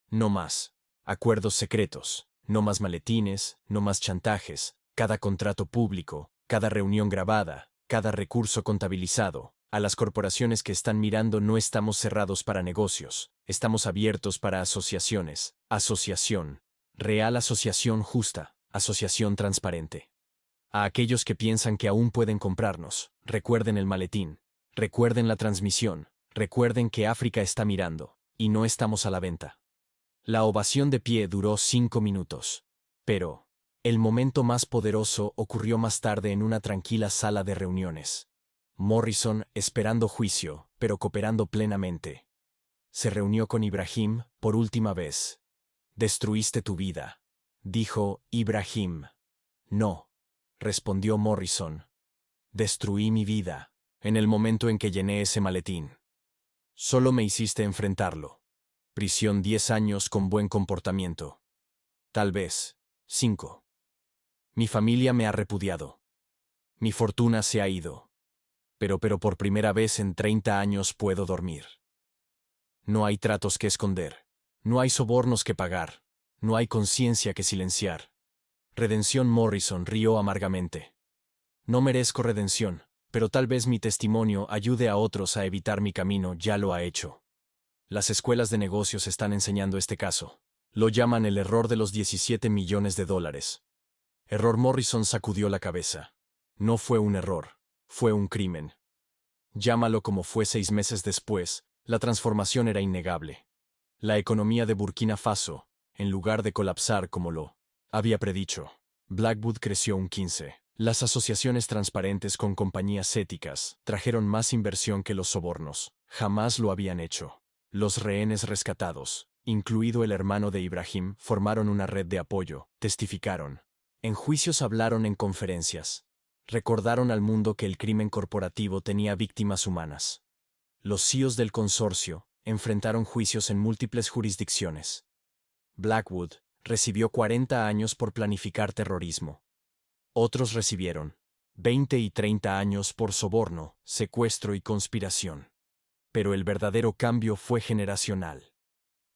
No más acuerdos secretos, no más maletines, no más chantajes, cada contrato público, cada reunión grabada, cada recurso contabilizado. A las corporaciones que están mirando, no estamos cerrados para negocios, estamos abiertos para asociaciones, asociación, real asociación justa, asociación transparente. A aquellos que piensan que aún pueden comprarnos, recuerden el maletín, recuerden la transmisión, recuerden que África está mirando, y no estamos a la venta. La ovación de pie duró 5 minutos. Pero el momento más poderoso ocurrió más tarde en una tranquila sala de reuniones. Morrison, esperando juicio, pero cooperando plenamente. Se reunió con Ibrahim por última vez. «Destruiste tu vida», dijo Ibrahim. «No», respondió Morrison. «Destruí mi vida en el momento en que llené ese maletín. Solo me hiciste enfrentarlo. Prisión 10 años con buen comportamiento. Tal vez 5. Mi familia me ha repudiado. Mi fortuna se ha ido. Pero por primera vez en 30 años puedo dormir. No hay tratos que esconder. No hay sobornos que pagar. No hay conciencia que silenciar. Redención. Morrison rió amargamente. No merezco redención, pero tal vez mi testimonio ayude a otros a evitar mi camino. Ya lo ha hecho. Las escuelas de negocios están enseñando este caso. Lo llaman el error de los 17 millones de dólares. Error. Morrison sacudió la cabeza. No fue un error, fue un crimen. Llámalo como fue. 6 meses después, la transformación era innegable. La economía de Burkina Faso, en lugar de colapsar como lo había predicho, Blackwood creció un 15. Las asociaciones transparentes con compañías éticas trajeron más inversión que los sobornos. Jamás lo habían hecho. Los rehenes rescatados, incluido el hermano de Ibrahim, formaron una red de apoyo, testificaron. En juicios hablaron en conferencias. Recordaron al mundo que el crimen corporativo tenía víctimas humanas. Los CEOs del consorcio enfrentaron juicios en múltiples jurisdicciones. Blackwood recibió 40 años por planificar terrorismo. Otros recibieron 20 y 30 años por soborno, secuestro y conspiración. Pero el verdadero cambio fue generacional.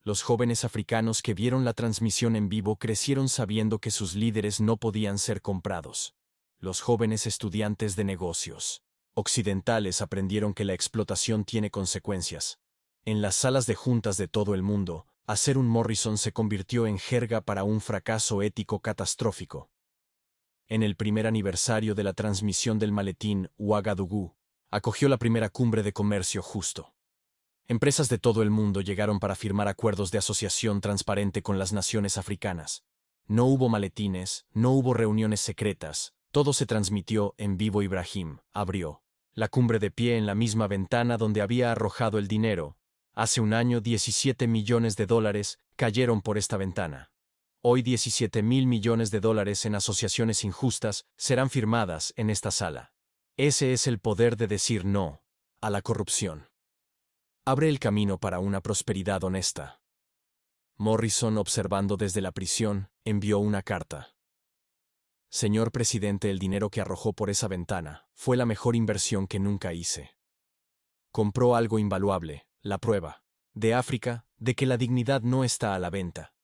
Los jóvenes africanos que vieron la transmisión en vivo crecieron sabiendo que sus líderes no podían ser comprados. Los jóvenes estudiantes de negocios occidentales aprendieron que la explotación tiene consecuencias. En las salas de juntas de todo el mundo, hacer un Morrison se convirtió en jerga para un fracaso ético catastrófico. En el primer aniversario de la transmisión del maletín, Ouagadougou acogió la primera cumbre de comercio justo. Empresas de todo el mundo llegaron para firmar acuerdos de asociación transparente con las naciones africanas. No hubo maletines, no hubo reuniones secretas, todo se transmitió en vivo. Ibrahim abrió la cumbre de pie en la misma ventana donde había arrojado el dinero. Hace un año 17 millones de dólares cayeron por esta ventana. Hoy 17.000 millones de dólares en asociaciones injustas serán firmadas en esta sala. Ese es el poder de decir no a la corrupción. Abre el camino para una prosperidad honesta. Morrison, observando desde la prisión, envió una carta. Señor presidente, el dinero que arrojó por esa ventana fue la mejor inversión que nunca hice. Compró algo invaluable, la prueba, de África, de que la dignidad no está a la venta.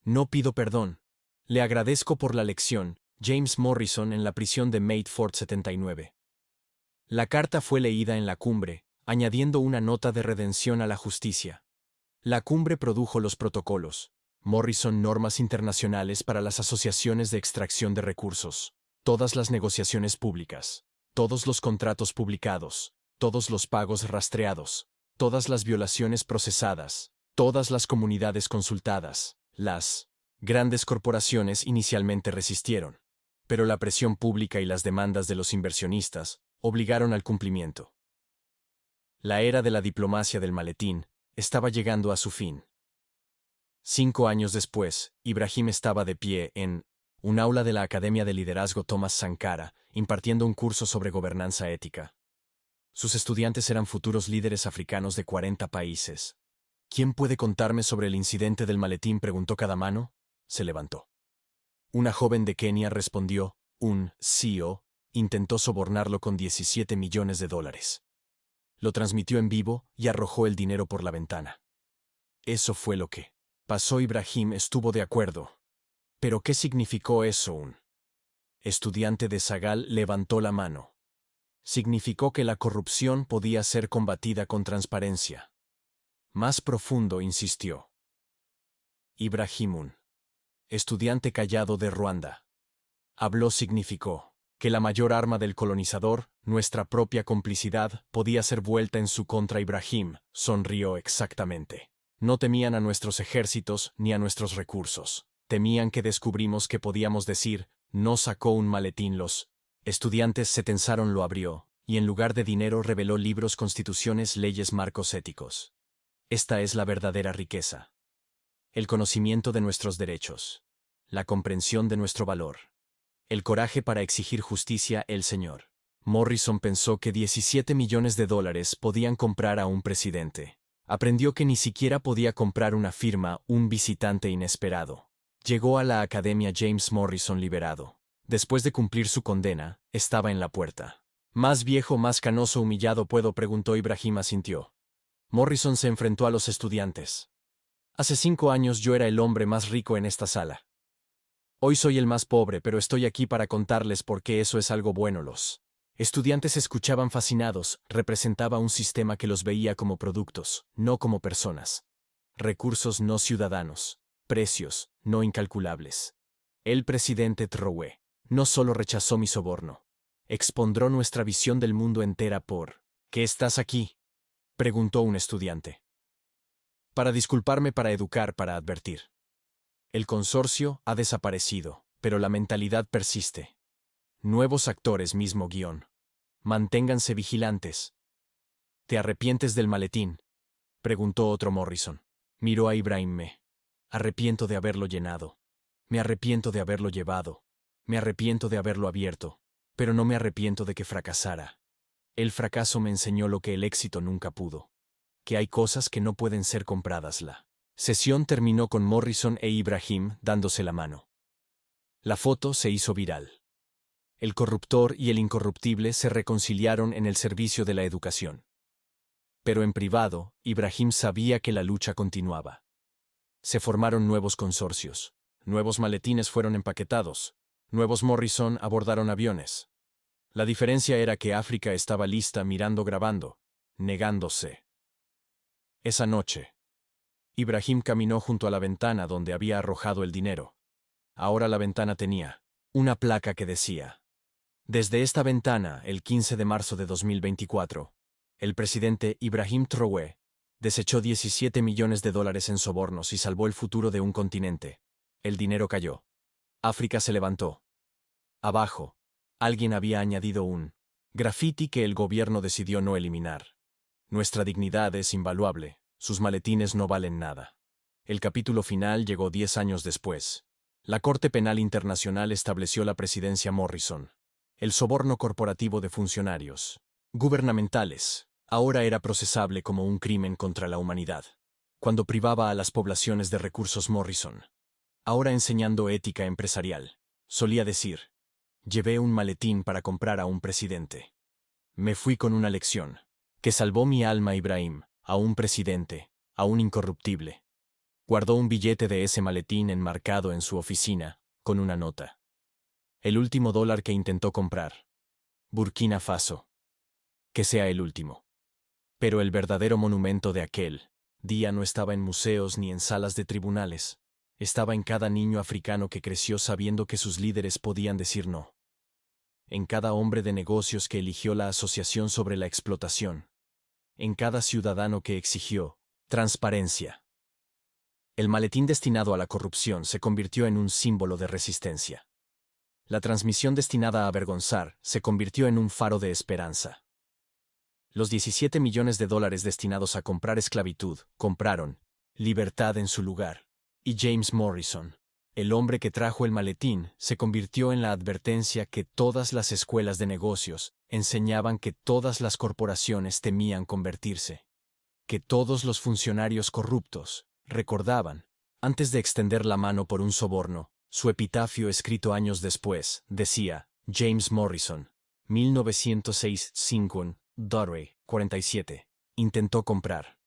No pido perdón. Le agradezco por la lección. James Morrison en la prisión de Maidford 79. La carta fue leída en la cumbre, añadiendo una nota de redención a la justicia. La cumbre produjo los protocolos. Morrison, normas internacionales para las asociaciones de extracción de recursos, todas las negociaciones públicas, todos los contratos publicados, todos los pagos rastreados, todas las violaciones procesadas, todas las comunidades consultadas. Las grandes corporaciones inicialmente resistieron, pero la presión pública y las demandas de los inversionistas obligaron al cumplimiento. La era de la diplomacia del maletín estaba llegando a su fin. 5 años después, Ibrahim estaba de pie en un aula de la Academia de Liderazgo Thomas Sankara, impartiendo un curso sobre gobernanza ética. Sus estudiantes eran futuros líderes africanos de 40 países. ¿Quién puede contarme sobre el incidente del maletín?, preguntó cada mano. Se levantó. Una joven de Kenia respondió, un CEO intentó sobornarlo con 17 millones de dólares. Lo transmitió en vivo y arrojó el dinero por la ventana. Eso fue lo que pasó. Ibrahim estuvo de acuerdo. ¿Pero qué significó eso? Un estudiante de Sagal levantó la mano. Significó que la corrupción podía ser combatida con transparencia. Más profundo, insistió Ibrahim, un estudiante callado de Ruanda. Habló. Significó que la mayor arma del colonizador, nuestra propia complicidad, podía ser vuelta en su contra. Ibrahim sonrió. Exactamente. No temían a nuestros ejércitos ni a nuestros recursos. Temían que descubrimos que podíamos decir, no sacó un maletín. Los estudiantes se tensaron. Lo abrió, y en lugar de dinero reveló libros, constituciones, leyes, marcos éticos. Esta es la verdadera riqueza. El conocimiento de nuestros derechos. La comprensión de nuestro valor. El coraje para exigir justicia. El Señor Morrison pensó que 17 millones de dólares podían comprar a un presidente. Aprendió que ni siquiera podía comprar una firma, un visitante inesperado. Llegó a la Academia James Morrison liberado. Después de cumplir su condena, estaba en la puerta. ¿Más viejo, más canoso, humillado puedo?, preguntó. Ibrahim asintió. Morrison se enfrentó a los estudiantes. Hace 5 años yo era el hombre más rico en esta sala. Hoy soy el más pobre, pero estoy aquí para contarles por qué eso es algo bueno. Los estudiantes escuchaban fascinados. Representaba un sistema que los veía como productos, no como personas. Recursos, no ciudadanos. Precios, no incalculables. El presidente Trowe no solo rechazó mi soborno, expondró nuestra visión del mundo entera. ¿Por qué estás aquí?, preguntó un estudiante. Para disculparme, para educar, para advertir. El consorcio ha desaparecido, pero la mentalidad persiste. Nuevos actores, mismo guión. Manténganse vigilantes. ¿Te arrepientes del maletín?, preguntó otro. Morrison miró a Ibrahim. Me arrepiento de haberlo llenado. Me arrepiento de haberlo llevado. Me arrepiento de haberlo abierto. Pero no me arrepiento de que fracasara. El fracaso me enseñó lo que el éxito nunca pudo. Que hay cosas que no pueden ser compradas. La sesión terminó con Morrison e Ibrahim dándose la mano. La foto se hizo viral. El corruptor y el incorruptible se reconciliaron en el servicio de la educación. Pero en privado, Ibrahim sabía que la lucha continuaba. Se formaron nuevos consorcios. Nuevos maletines fueron empaquetados. Nuevos Morrison abordaron aviones. La diferencia era que África estaba lista, mirando, grabando, negándose. Esa noche, Ibrahim caminó junto a la ventana donde había arrojado el dinero. Ahora la ventana tenía una placa que decía: desde esta ventana, el 15 de marzo de 2024, el presidente Ibrahim Trowe desechó 17 millones de dólares en sobornos y salvó el futuro de un continente. El dinero cayó. África se levantó. Abajo, alguien había añadido un graffiti que el gobierno decidió no eliminar. Nuestra dignidad es invaluable, sus maletines no valen nada. El capítulo final llegó 10 años después. La Corte Penal Internacional estableció la presidencia Morrison. El soborno corporativo de funcionarios gubernamentales ahora era procesable como un crimen contra la humanidad. Cuando privaba a las poblaciones de recursos. Morrison, ahora enseñando ética empresarial, solía decir: llevé un maletín para comprar a un presidente. Me fui con una lección que salvó mi alma. Ibrahim, a un presidente, a un incorruptible. Guardó un billete de ese maletín enmarcado en su oficina, con una nota. El último dólar que intentó comprar. Burkina Faso. Que sea el último. Pero el verdadero monumento de aquel día no estaba en museos ni en salas de tribunales. Estaba en cada niño africano que creció sabiendo que sus líderes podían decir no. En cada hombre de negocios que eligió la asociación sobre la explotación. En cada ciudadano que exigió transparencia. El maletín destinado a la corrupción se convirtió en un símbolo de resistencia. La transmisión destinada a avergonzar se convirtió en un faro de esperanza. Los 17 millones de dólares destinados a comprar esclavitud compraron libertad en su lugar. Y James Morrison, el hombre que trajo el maletín, se convirtió en la advertencia que todas las escuelas de negocios enseñaban, que todas las corporaciones temían convertirse, que todos los funcionarios corruptos recordaban, antes de extender la mano por un soborno. Su epitafio, escrito años después, decía: James Morrison, 1906-5, Doorway, 47. Intentó comprar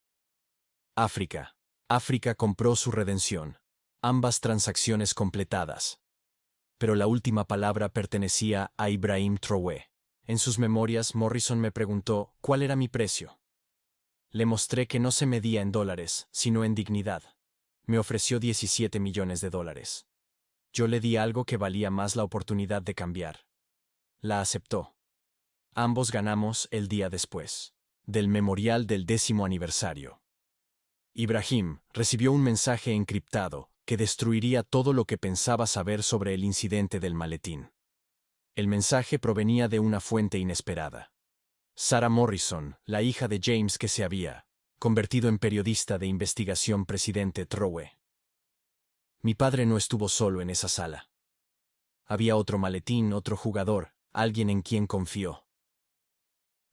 África. África compró su redención. Ambas transacciones completadas. Pero la última palabra pertenecía a Ibrahim Trowe. En sus memorias, Morrison me preguntó cuál era mi precio. Le mostré que no se medía en dólares, sino en dignidad. Me ofreció 17 millones de dólares. Yo le di algo que valía más: la oportunidad de cambiar. La aceptó. Ambos ganamos el día después del memorial del 10º aniversario. Ibrahim recibió un mensaje encriptado que destruiría todo lo que pensaba saber sobre el incidente del maletín. El mensaje provenía de una fuente inesperada. Sarah Morrison, la hija de James que se había convertido en periodista de investigación presidente Trowe. Mi padre no estuvo solo en esa sala. Había otro maletín, otro jugador, alguien en quien confió.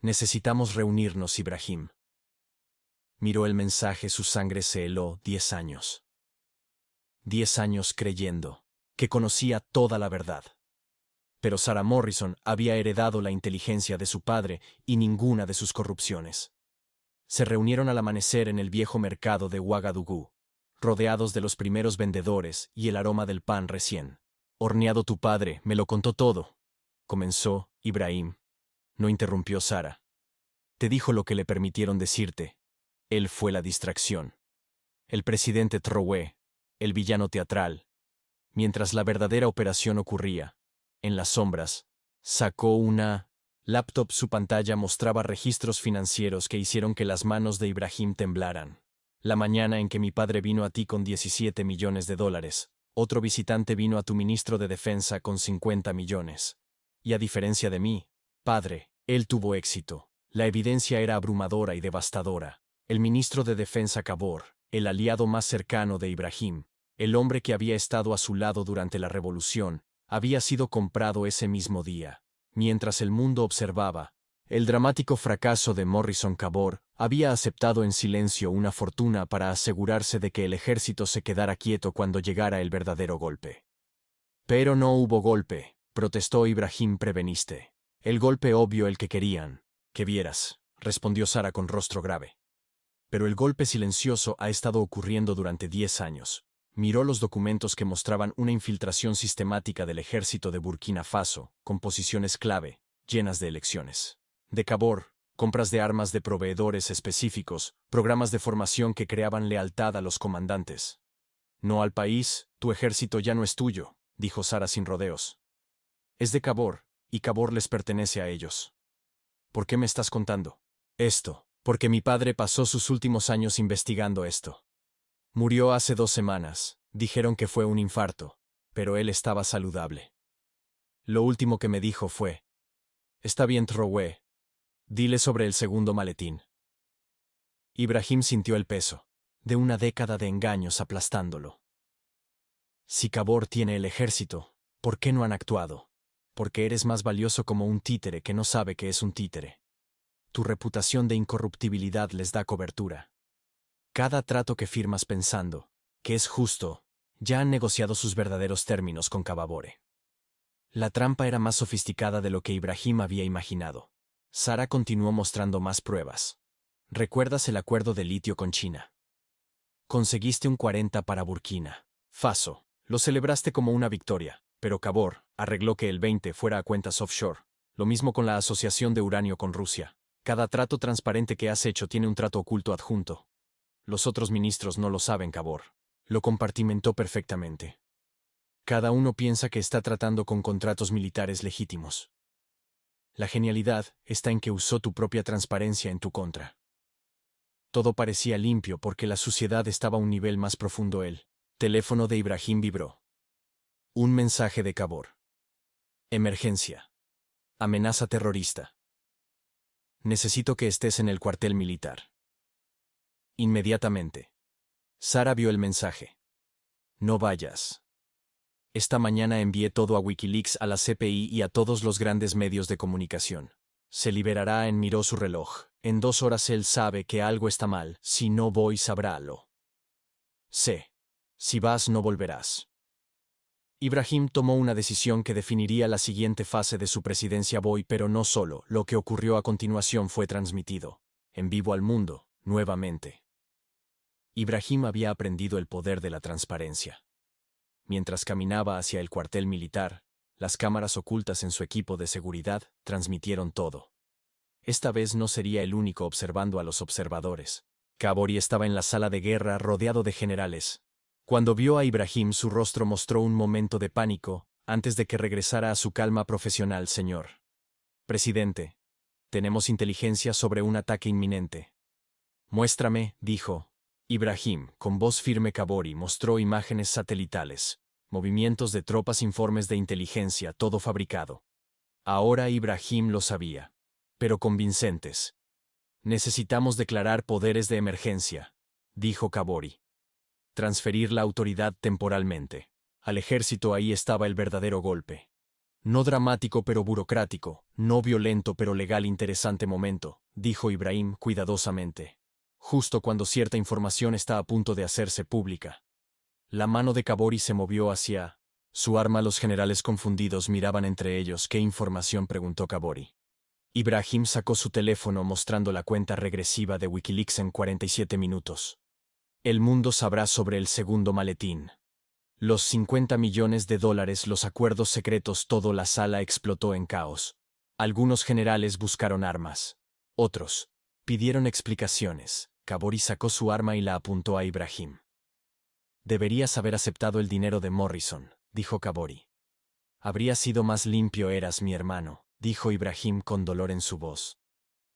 Necesitamos reunirnos, Ibrahim. Miró el mensaje, su sangre se heló. 10 años. 10 años creyendo que conocía toda la verdad. Pero Sarah Morrison había heredado la inteligencia de su padre y ninguna de sus corrupciones. Se reunieron al amanecer en el viejo mercado de Ouagadougou, rodeados de los primeros vendedores y el aroma del pan recién horneado. Tu padre me lo contó todo, comenzó Ibrahim. No interrumpió Sarah. Te dijo lo que le permitieron decirte. Él fue la distracción. El presidente Trowe, el villano teatral. Mientras la verdadera operación ocurría, en las sombras, sacó una laptop. Su pantalla mostraba registros financieros que hicieron que las manos de Ibrahim temblaran. La mañana en que mi padre vino a ti con 17 millones de dólares, otro visitante vino a tu ministro de Defensa con 50 millones. Y a diferencia de mí, padre, él tuvo éxito. La evidencia era abrumadora y devastadora. El ministro de Defensa Kabor, el aliado más cercano de Ibrahim, el hombre que había estado a su lado durante la revolución, había sido comprado ese mismo día. Mientras el mundo observaba el dramático fracaso de Morrison, Kabor había aceptado en silencio una fortuna para asegurarse de que el ejército se quedara quieto cuando llegara el verdadero golpe. Pero no hubo golpe, protestó Ibrahim. Preveniste el golpe obvio, el que querían que vieras, respondió Sarah con rostro grave. Pero el golpe silencioso ha estado ocurriendo durante 10 años. Miró los documentos que mostraban una infiltración sistemática del ejército de Burkina Faso, con posiciones clave, llenas de elecciones. De Kabor, compras de armas de proveedores específicos, programas de formación que creaban lealtad a los comandantes. No al país, tu ejército ya no es tuyo, dijo Sarah sin rodeos. Es de Kabor, y Kabor les pertenece a ellos. ¿Por qué me estás contando esto? Porque mi padre pasó sus últimos años investigando esto. Murió hace 2 semanas, dijeron que fue un infarto, pero él estaba saludable. Lo último que me dijo fue: está bien, Trowe. Dile sobre el segundo maletín. Ibrahim sintió el peso de una década de engaños aplastándolo. Si Kabor tiene el ejército, ¿por qué no han actuado? Porque eres más valioso como un títere que no sabe que es un títere. Tu reputación de incorruptibilidad les da cobertura. Cada trato que firmas pensando que es justo, ya han negociado sus verdaderos términos con Kababore. La trampa era más sofisticada de lo que Ibrahim había imaginado. Sarah continuó mostrando más pruebas. ¿Recuerdas el acuerdo de litio con China? Conseguiste un 40 para Burkina Faso. Lo celebraste como una victoria, pero Kabor arregló que el 20 fuera a cuentas offshore. Lo mismo con la asociación de uranio con Rusia. Cada trato transparente que has hecho tiene un trato oculto adjunto. Los otros ministros no lo saben, Kabor. Lo compartimentó perfectamente. Cada uno piensa que está tratando con contratos militares legítimos. La genialidad está en que usó tu propia transparencia en tu contra. Todo parecía limpio porque la suciedad estaba a un nivel más profundo. El teléfono de Ibrahim vibró. Un mensaje de Kabor. Emergencia. Amenaza terrorista. Necesito que estés en el cuartel militar. Inmediatamente. Sarah vio el mensaje. No vayas. Esta mañana envié todo a Wikileaks, a la CPI y a todos los grandes medios de comunicación. Se liberará. Miró su reloj. En 2 horas él sabe que algo está mal. Si no voy, sabrálo. Sé. Si vas, no volverás. Ibrahim tomó una decisión que definiría la siguiente fase de su presidencia. Voy, pero no solo. Lo que ocurrió a continuación fue transmitido en vivo al mundo, nuevamente. Ibrahim había aprendido el poder de la transparencia. Mientras caminaba hacia el cuartel militar, las cámaras ocultas en su equipo de seguridad transmitieron todo. Esta vez no sería el único observando a los observadores. Kabori estaba en la sala de guerra rodeado de generales. Cuando vio a Ibrahim, su rostro mostró un momento de pánico, antes de que regresara a su calma profesional. Señor presidente, tenemos inteligencia sobre un ataque inminente. Muéstrame, dijo Ibrahim, con voz firme. Kabori mostró imágenes satelitales, movimientos de tropas, informes de inteligencia, todo fabricado. Ahora Ibrahim lo sabía. pero convincentes. Necesitamos declarar poderes de emergencia, dijo Kabori. Transferir la autoridad temporalmente. Al ejército ahí estaba el verdadero golpe. No dramático pero burocrático, no violento pero legal. Interesante momento, dijo Ibrahim cuidadosamente. Justo cuando cierta información está a punto de hacerse pública. La mano de Kabori se movió hacia su arma. Los generales confundidos miraban entre ellos. ¿Qué información?, preguntó Kabori. Ibrahim sacó su teléfono mostrando la cuenta regresiva de Wikileaks en 47 minutos. El mundo sabrá sobre el segundo maletín. Los 50 millones de dólares, los acuerdos secretos, todo. La sala explotó en caos. Algunos generales buscaron armas. Otros pidieron explicaciones. Kabori sacó su arma y la apuntó a Ibrahim. Deberías haber aceptado el dinero de Morrison, dijo Kabori. Habría sido más limpio. Eras mi hermano, dijo Ibrahim con dolor en su voz.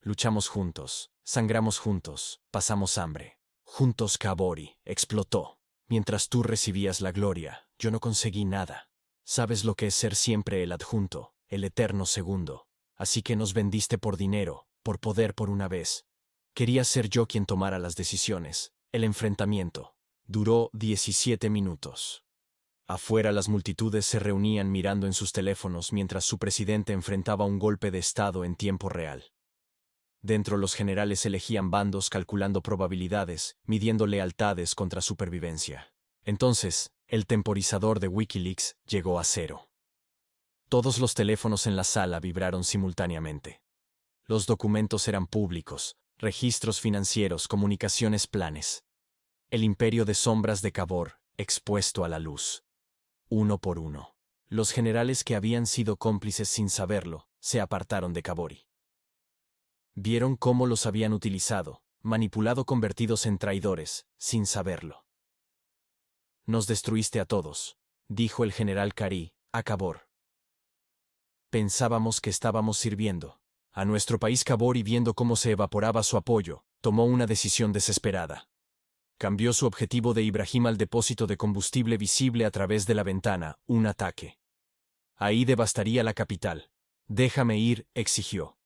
Luchamos juntos, sangramos juntos, pasamos hambre. Juntos. Kabori explotó. Mientras tú recibías la gloria, yo no conseguí nada. Sabes lo que es ser siempre el adjunto, el eterno segundo. Así que nos vendiste por dinero, por poder. Por una vez. Quería ser yo quien tomara las decisiones. El enfrentamiento duró 17 minutos. Afuera las multitudes se reunían mirando en sus teléfonos mientras su presidente enfrentaba un golpe de estado en tiempo real. Dentro los generales elegían bandos calculando probabilidades, midiendo lealtades contra supervivencia. Entonces, el temporizador de Wikileaks llegó a 0. Todos los teléfonos en la sala vibraron simultáneamente. Los documentos eran públicos, registros financieros, comunicaciones, planes. El imperio de sombras de Kabor, expuesto a la luz. Uno por uno. Los generales que habían sido cómplices sin saberlo, se apartaron de Kabori. Vieron cómo los habían utilizado, manipulado, convertidos en traidores, sin saberlo. Nos destruiste a todos, dijo el general Kari a Kabor. Pensábamos que estábamos sirviendo a nuestro país. Kabori, viendo cómo se evaporaba su apoyo, tomó una decisión desesperada. Cambió su objetivo de Ibrahim al depósito de combustible visible a través de la ventana, un ataque. Ahí devastaría la capital. Déjame ir, exigió.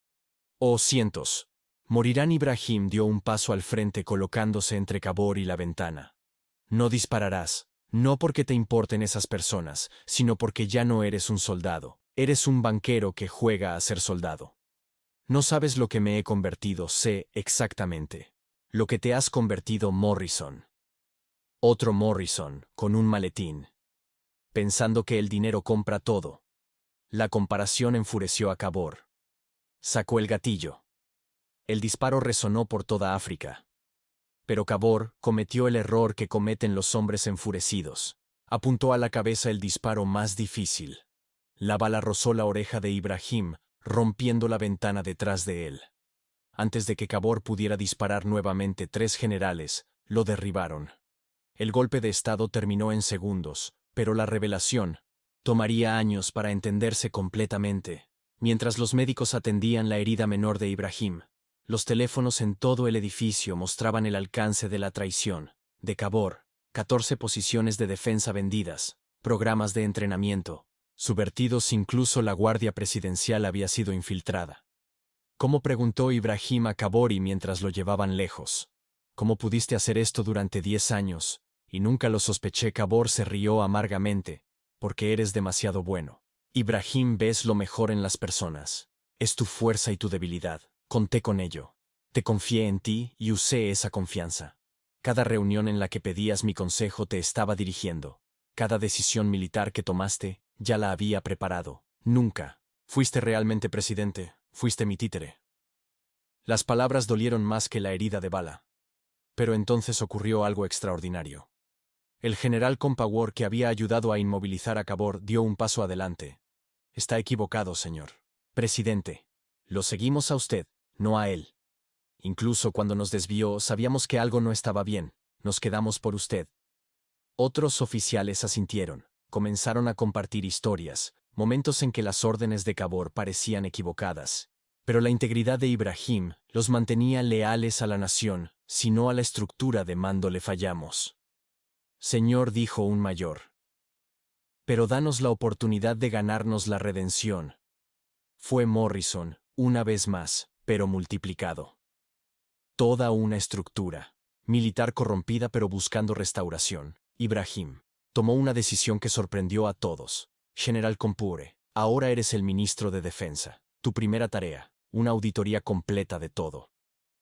Oh, cientos. Morirán. Ibrahim dio un paso al frente colocándose entre Kabor y la ventana. No dispararás, no porque te importen esas personas, sino porque ya no eres un soldado, eres un banquero que juega a ser soldado. No sabes lo que me he convertido. Sé exactamente lo que te has convertido. Morrison. Otro Morrison, con un maletín. Pensando que el dinero compra todo. La comparación enfureció a Kabor. Sacó el gatillo. El disparo resonó por toda África. Pero Kabor cometió el error que cometen los hombres enfurecidos. Apuntó a la cabeza el disparo más difícil. La bala rozó la oreja de Ibrahim, rompiendo la ventana detrás de él. Antes de que Kabor pudiera disparar nuevamente, 3 generales lo derribaron. El golpe de estado terminó en segundos, pero la revelación tomaría años para entenderse completamente. Mientras los médicos atendían la herida menor de Ibrahim, los teléfonos en todo el edificio mostraban el alcance de la traición de Kabor. 14 posiciones de defensa vendidas, programas de entrenamiento subvertidos, incluso la Guardia Presidencial había sido infiltrada. ¿Cómo?, preguntó Ibrahim a Kabori mientras lo llevaban lejos. ¿Cómo pudiste hacer esto durante 10 años? Y nunca lo sospeché. Kabor se rió amargamente. Porque eres demasiado bueno. Ibrahim, ves lo mejor en las personas. Es tu fuerza y tu debilidad. Conté con ello. Te confié en ti y usé esa confianza. Cada reunión en la que pedías mi consejo te estaba dirigiendo. Cada decisión militar que tomaste, ya la había preparado. Nunca fuiste realmente presidente, fuiste mi títere. Las palabras dolieron más que la herida de bala. Pero entonces ocurrió algo extraordinario. El general Compaore, que había ayudado a inmovilizar a Kabor, dio un paso adelante. Está equivocado, señor presidente. Lo seguimos a usted, no a él. Incluso cuando nos desvió, sabíamos que algo no estaba bien. Nos quedamos por usted. Otros oficiales asintieron. Comenzaron a compartir historias, momentos en que las órdenes de Kabor parecían equivocadas. Pero la integridad de Ibrahim los mantenía leales a la nación, si no a la estructura de mando le fallamos. Señor, dijo un mayor. Pero danos la oportunidad de ganarnos la redención. Fue Morrison, Una vez más, pero multiplicado. Toda una estructura militar corrompida pero buscando restauración. Ibrahim tomó una decisión que sorprendió a todos. General Compure, ahora eres el ministro de Defensa. Tu primera tarea, una auditoría completa de todo.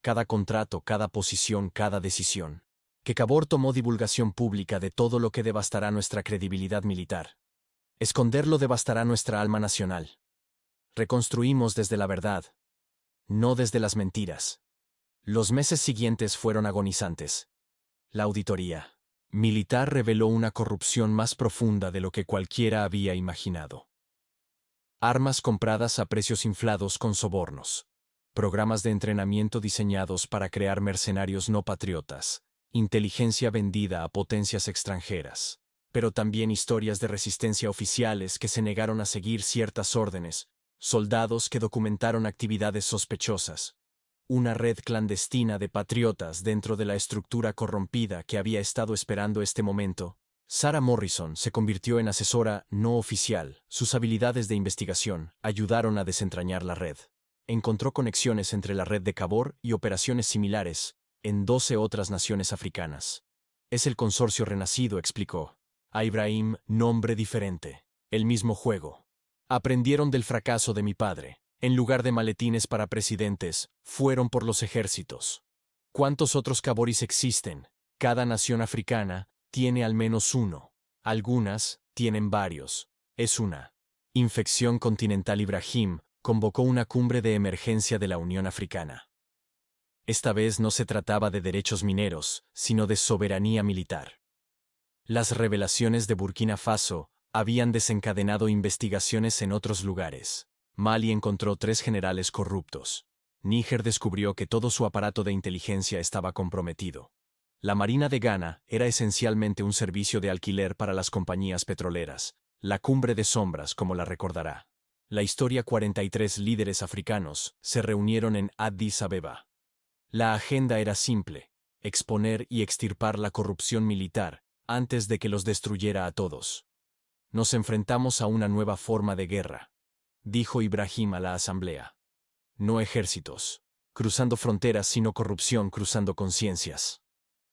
Cada contrato, cada posición, cada decisión. Que Cabor tomó divulgación pública de todo lo que devastará nuestra credibilidad militar. Esconderlo devastará nuestra alma nacional. Reconstruimos desde la verdad, no desde las mentiras. Los meses siguientes fueron agonizantes. La auditoría militar reveló una corrupción más profunda de lo que cualquiera había imaginado. Armas compradas a precios inflados con sobornos. Programas de entrenamiento diseñados para crear mercenarios no patriotas. Inteligencia vendida a potencias extranjeras. Pero también historias de resistencia oficiales que se negaron a seguir ciertas órdenes. Soldados que documentaron actividades sospechosas. Una red clandestina de patriotas dentro de la estructura corrompida que había estado esperando este momento. Sarah Morrison se convirtió en asesora no oficial. Sus habilidades de investigación ayudaron a desentrañar la red. Encontró conexiones entre la red de Cabor y operaciones similares en 12 otras naciones africanas. Es el consorcio renacido, explicó. A Ibrahim, nombre diferente. El mismo juego. Aprendieron del fracaso de mi padre. En lugar de maletines para presidentes, fueron por los ejércitos. ¿Cuántos otros Caboris existen? Cada nación africana tiene al menos uno. Algunas tienen varios. Es una infección continental. Ibrahim convocó una cumbre de emergencia de la Unión Africana. Esta vez no se trataba de derechos mineros, sino de soberanía militar. Las revelaciones de Burkina Faso habían desencadenado investigaciones en otros lugares. Mali encontró 3 generales corruptos. Níger descubrió que todo su aparato de inteligencia estaba comprometido. La Marina de Ghana era esencialmente un servicio de alquiler para las compañías petroleras, la cumbre de sombras, como la recordará. La historia. 43 líderes africanos se reunieron en Addis Abeba. La agenda era simple: exponer y extirpar la corrupción militar antes de que los destruyera a todos. Nos enfrentamos a una nueva forma de guerra, dijo Ibrahim a la asamblea. No ejércitos cruzando fronteras, sino corrupción cruzando conciencias.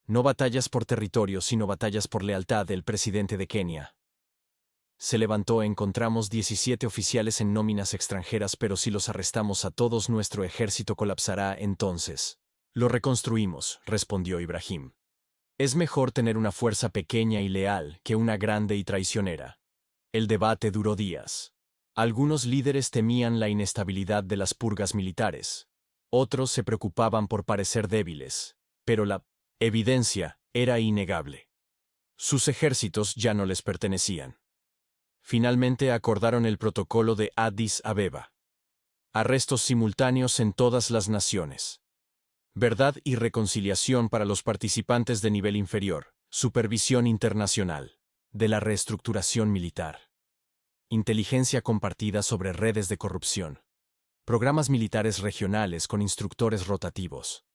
No batallas por territorio, sino batallas por lealtad. El presidente de Kenia se levantó. Encontramos 17 oficiales en nóminas extranjeras, pero si los arrestamos a todos, nuestro ejército colapsará. Entonces lo reconstruimos, respondió Ibrahim. Es mejor tener una fuerza pequeña y leal que una grande y traicionera. El debate duró días. Algunos líderes temían la inestabilidad de las purgas militares. Otros se preocupaban por parecer débiles. Pero la evidencia era innegable. Sus ejércitos ya no les pertenecían. Finalmente acordaron el protocolo de Addis Abeba. Arrestos simultáneos en todas las naciones. Verdad y reconciliación para los participantes de nivel inferior. Supervisión internacional de la reestructuración militar. Inteligencia compartida sobre redes de corrupción. Programas militares regionales con instructores rotativos.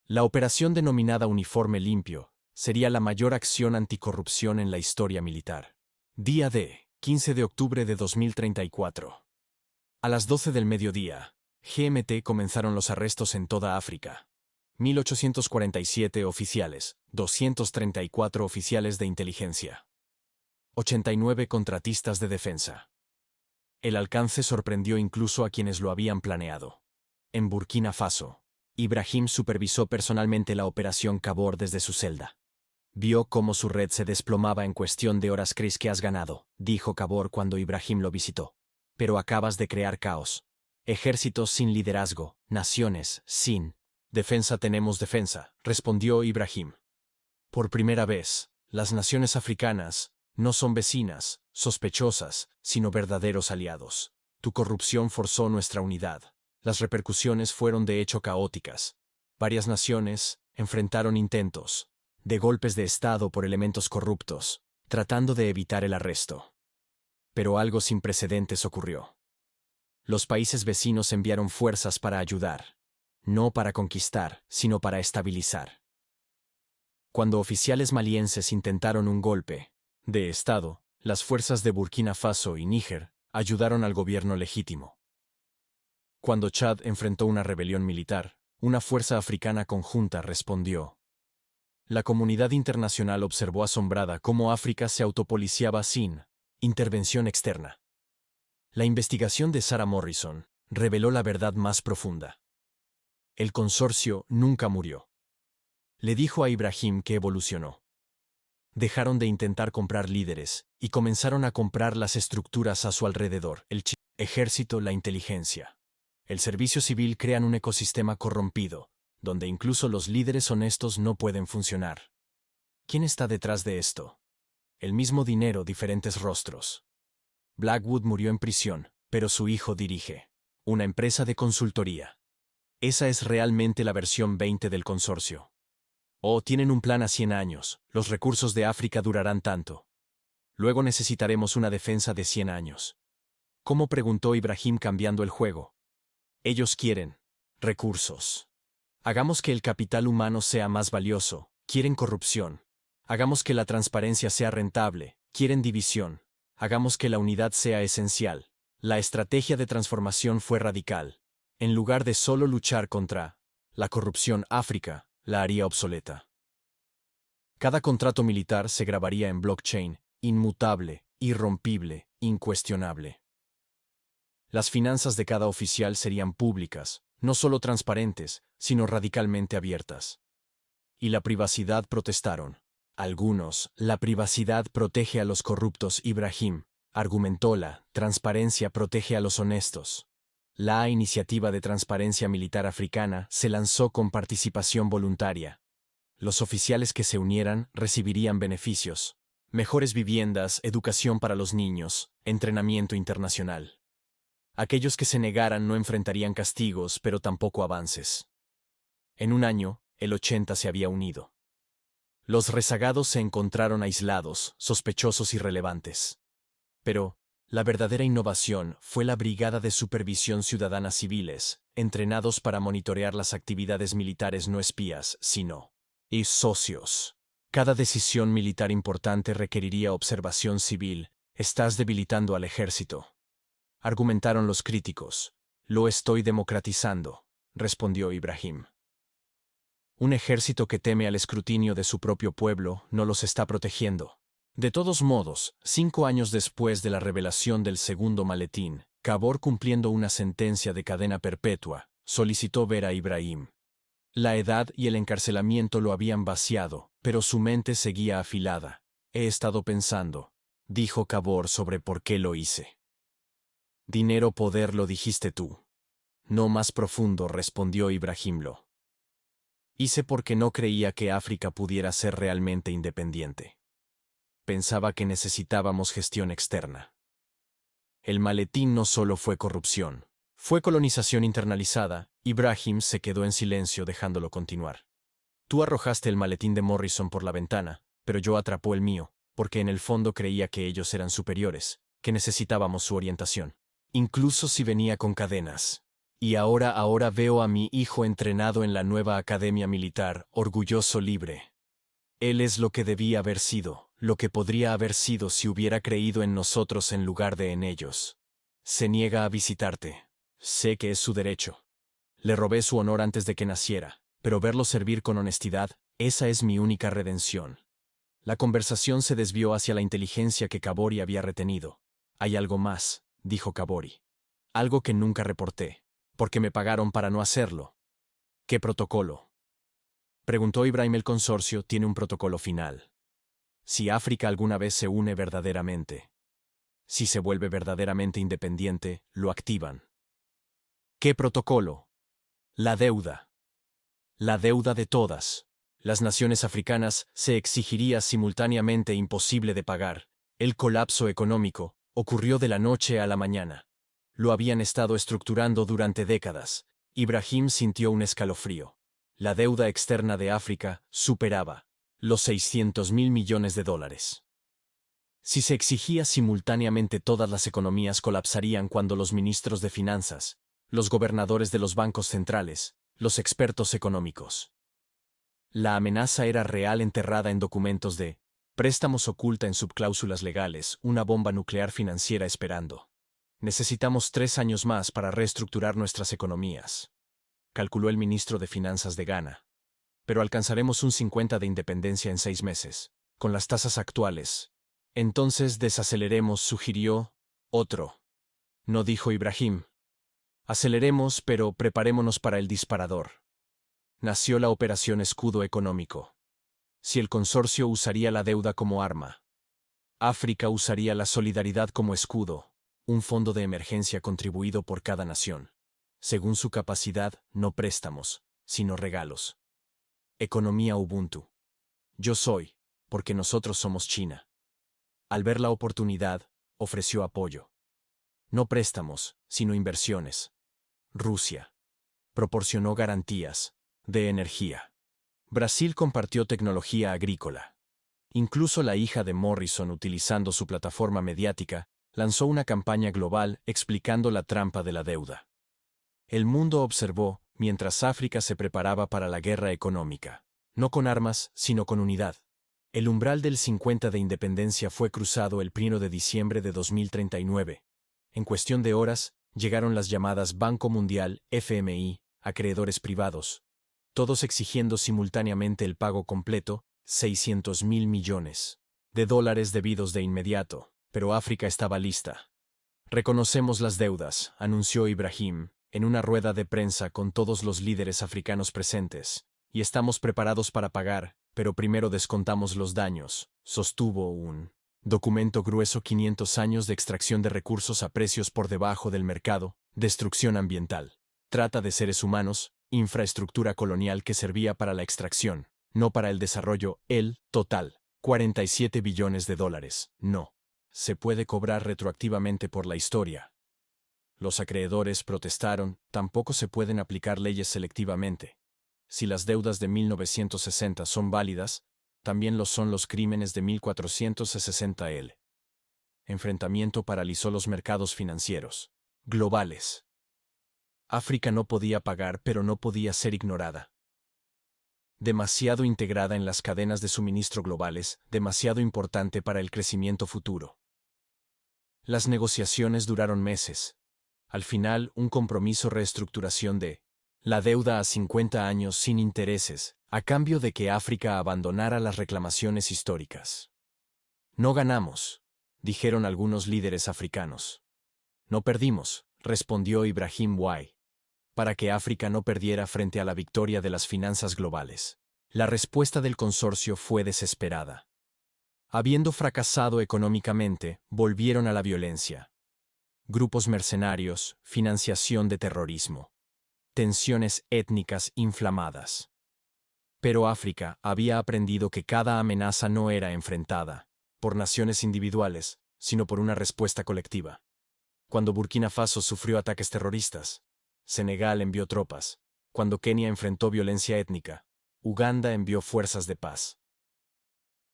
La operación denominada Uniforme Limpio sería la mayor acción anticorrupción en la historia militar. Día D, 15 de octubre de 2034. A las 12 del mediodía, GMT, comenzaron los arrestos en toda África. 1847 oficiales, 234 oficiales de inteligencia. 89 contratistas de defensa. El alcance sorprendió incluso a quienes lo habían planeado. En Burkina Faso, Ibrahim supervisó personalmente la operación Cabor desde su celda. Vio cómo su red se desplomaba en cuestión de horas. «¿Crees que has ganado?», dijo Cabor cuando Ibrahim lo visitó. «Pero acabas de crear caos. Ejércitos sin liderazgo, naciones sin defensa». «Tenemos defensa», respondió Ibrahim. Por primera vez, las naciones africanas no son vecinas, sospechosas, sino verdaderos aliados. Tu corrupción forzó nuestra unidad. Las repercusiones fueron de hecho caóticas. Varias naciones enfrentaron intentos de golpes de Estado por elementos corruptos, tratando de evitar el arresto. Pero algo sin precedentes ocurrió. Los países vecinos enviaron fuerzas para ayudar, no para conquistar, sino para estabilizar. Cuando oficiales malienses intentaron un golpe de Estado, las fuerzas de Burkina Faso y Níger ayudaron al gobierno legítimo. Cuando Chad enfrentó una rebelión militar, una fuerza africana conjunta respondió. La comunidad internacional observó asombrada cómo África se autopoliciaba sin intervención externa. La investigación de Sarah Morrison reveló la verdad más profunda. El consorcio nunca murió. Le dijo a Ibrahim que evolucionó. Dejaron de intentar comprar líderes y comenzaron a comprar las estructuras a su alrededor, el ejército, la inteligencia. El servicio civil crean un ecosistema corrompido, donde incluso los líderes honestos no pueden funcionar. ¿Quién está detrás de esto? El mismo dinero, diferentes rostros. Blackwood murió en prisión, pero su hijo dirige una empresa de consultoría. Esa es realmente la versión 20 del consorcio. Tienen un plan a 100 años, los recursos de África durarán tanto. Luego necesitaremos una defensa de 100 años. ¿Cómo?, preguntó Ibrahim cambiando el juego. Ellos quieren recursos. Hagamos que el capital humano sea más valioso, quieren corrupción. Hagamos que la transparencia sea rentable, quieren división. Hagamos que la unidad sea esencial. La estrategia de transformación fue radical. En lugar de solo luchar contra la corrupción, África la haría obsoleta. Cada contrato militar se grabaría en blockchain, inmutable, irrompible, incuestionable. Las finanzas de cada oficial serían públicas, no solo transparentes, sino radicalmente abiertas. Y la privacidad, protestaron. Algunos, la privacidad protege a los corruptos. Ibrahim argumentó, la transparencia protege a los honestos. La iniciativa de transparencia militar africana se lanzó con participación voluntaria. Los oficiales que se unieran recibirían beneficios, mejores viviendas, educación para los niños, entrenamiento internacional. Aquellos que se negaran no enfrentarían castigos, pero tampoco avances. En un año, el 80 se había unido. Los rezagados se encontraron aislados, sospechosos, irrelevantes. Pero la verdadera innovación fue la Brigada de Supervisión Ciudadana civiles, entrenados para monitorear las actividades militares, no espías, sino socios. Cada decisión militar importante requeriría observación civil. Estás debilitando al ejército, argumentaron los críticos. Lo estoy democratizando, respondió Ibrahim. Un ejército que teme al escrutinio de su propio pueblo no los está protegiendo. De todos modos, 5 años después de la revelación del segundo maletín, Cabor, cumpliendo una sentencia de cadena perpetua, solicitó ver a Ibrahim. La edad y el encarcelamiento lo habían vaciado, pero su mente seguía afilada. He estado pensando, dijo Cabor, sobre por qué lo hice. Dinero, poder, lo dijiste tú. No más profundo, respondió Ibrahim. Lo hice porque no creía que África pudiera ser realmente independiente. Pensaba que necesitábamos gestión externa. El maletín no solo fue corrupción, fue colonización internalizada. Ibrahim se quedó en silencio, dejándolo continuar. Tú arrojaste el maletín de Morrison por la ventana, pero yo atrapó el mío, porque en el fondo creía que ellos eran superiores, que necesitábamos su orientación, incluso si venía con cadenas. Y ahora veo a mi hijo entrenado en la nueva academia militar, orgulloso, libre. Él es lo que debía haber sido, lo que podría haber sido si hubiera creído en nosotros en lugar de en ellos. Se niega a visitarte. Sé que es su derecho. Le robé su honor antes de que naciera, pero verlo servir con honestidad, esa es mi única redención. La conversación se desvió hacia la inteligencia que Cabori había retenido. Hay algo más, dijo Cabori. Algo que nunca reporté, porque me pagaron para no hacerlo. ¿Qué protocolo?, preguntó Ibrahim. El consorcio tiene un protocolo final. Si África alguna vez se une verdaderamente, si se vuelve verdaderamente independiente, lo activan. ¿Qué protocolo? La deuda. La deuda de todas las naciones africanas se exigiría simultáneamente, imposible de pagar. El colapso económico ocurrió de la noche a la mañana. Lo habían estado estructurando durante décadas. Ibrahim sintió un escalofrío. La deuda externa de África superaba los 600.000 millones de dólares. Si se exigía simultáneamente, todas las economías colapsarían cuando los ministros de finanzas, los gobernadores de los bancos centrales, los expertos económicos. La amenaza era real, enterrada en documentos de préstamos, oculta en subcláusulas legales, una bomba nuclear financiera esperando. Necesitamos 3 años más para reestructurar nuestras economías, calculó el ministro de Finanzas de Ghana. Pero alcanzaremos un 50 de independencia en 6 meses, con las tasas actuales. Entonces desaceleremos, sugirió otro. No, dijo Ibrahim. Aceleremos, pero preparémonos para el disparador. Nació la Operación Escudo Económico. Si el consorcio usaría la deuda como arma, África usaría la solidaridad como escudo, un fondo de emergencia contribuido por cada nación. Según su capacidad, no préstamos, sino regalos. Economía Ubuntu. Yo soy, porque nosotros somos China. Al ver la oportunidad, ofreció apoyo. No préstamos, sino inversiones. Rusia. Proporcionó garantías de energía. Brasil compartió tecnología agrícola. Incluso la hija de Morrison, utilizando su plataforma mediática, lanzó una campaña global explicando la trampa de la deuda. El mundo observó, mientras África se preparaba para la guerra económica. No con armas, sino con unidad. El umbral del 50 de independencia fue cruzado el 1 de diciembre de 2039. En cuestión de horas, llegaron las llamadas Banco Mundial, FMI, acreedores privados, todos exigiendo simultáneamente el pago completo, 600.000 millones de dólares debidos de inmediato, pero África estaba lista. Reconocemos las deudas, anunció Ibrahim, en una rueda de prensa con todos los líderes africanos presentes, y estamos preparados para pagar, pero primero descontamos los daños, sostuvo un documento grueso. 500 años de extracción de recursos a precios por debajo del mercado, destrucción ambiental, trata de seres humanos, infraestructura colonial que servía para la extracción, no para el desarrollo, el total, 47 billones de dólares, no. Se puede cobrar retroactivamente por la historia. Los acreedores protestaron, tampoco se pueden aplicar leyes selectivamente. Si las deudas de 1960 son válidas, también lo son los crímenes de 1460. El enfrentamiento paralizó los mercados financieros globales. África no podía pagar, pero no podía ser ignorada. Demasiado integrada en las cadenas de suministro globales, demasiado importante para el crecimiento futuro. Las negociaciones duraron meses. Al final, un compromiso reestructuración de la deuda a 50 años sin intereses, a cambio de que África abandonara las reclamaciones históricas. No ganamos, dijeron algunos líderes africanos. No perdimos, respondió Ibrahim Wai. Para que África no perdiera frente a la victoria de las finanzas globales. La respuesta del consorcio fue desesperada. Habiendo fracasado económicamente, volvieron a la violencia. Grupos mercenarios, financiación de terrorismo. Tensiones étnicas inflamadas. Pero África había aprendido que cada amenaza no era enfrentada por naciones individuales, sino por una respuesta colectiva. Cuando Burkina Faso sufrió ataques terroristas, Senegal envió tropas. Cuando Kenia enfrentó violencia étnica, Uganda envió fuerzas de paz.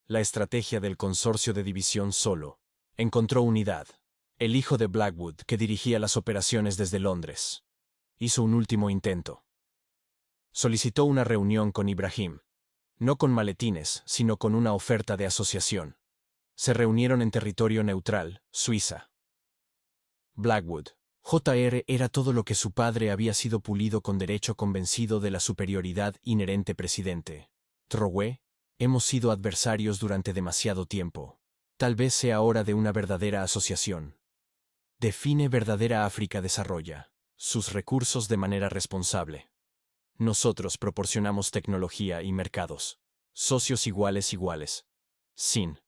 La estrategia del consorcio de división solo encontró unidad. El hijo de Blackwood, que dirigía las operaciones desde Londres, hizo un último intento. Solicitó una reunión con Ibrahim. No con maletines, sino con una oferta de asociación. Se reunieron en territorio neutral, Suiza. Blackwood, Jr. era todo lo que su padre había sido, pulido con derecho, convencido de la superioridad inherente. Presidente Traoré, hemos sido adversarios durante demasiado tiempo. Tal vez sea hora de una verdadera asociación. Define verdadera África desarrolla sus recursos de manera responsable. Nosotros proporcionamos tecnología y mercados. Socios iguales. Sin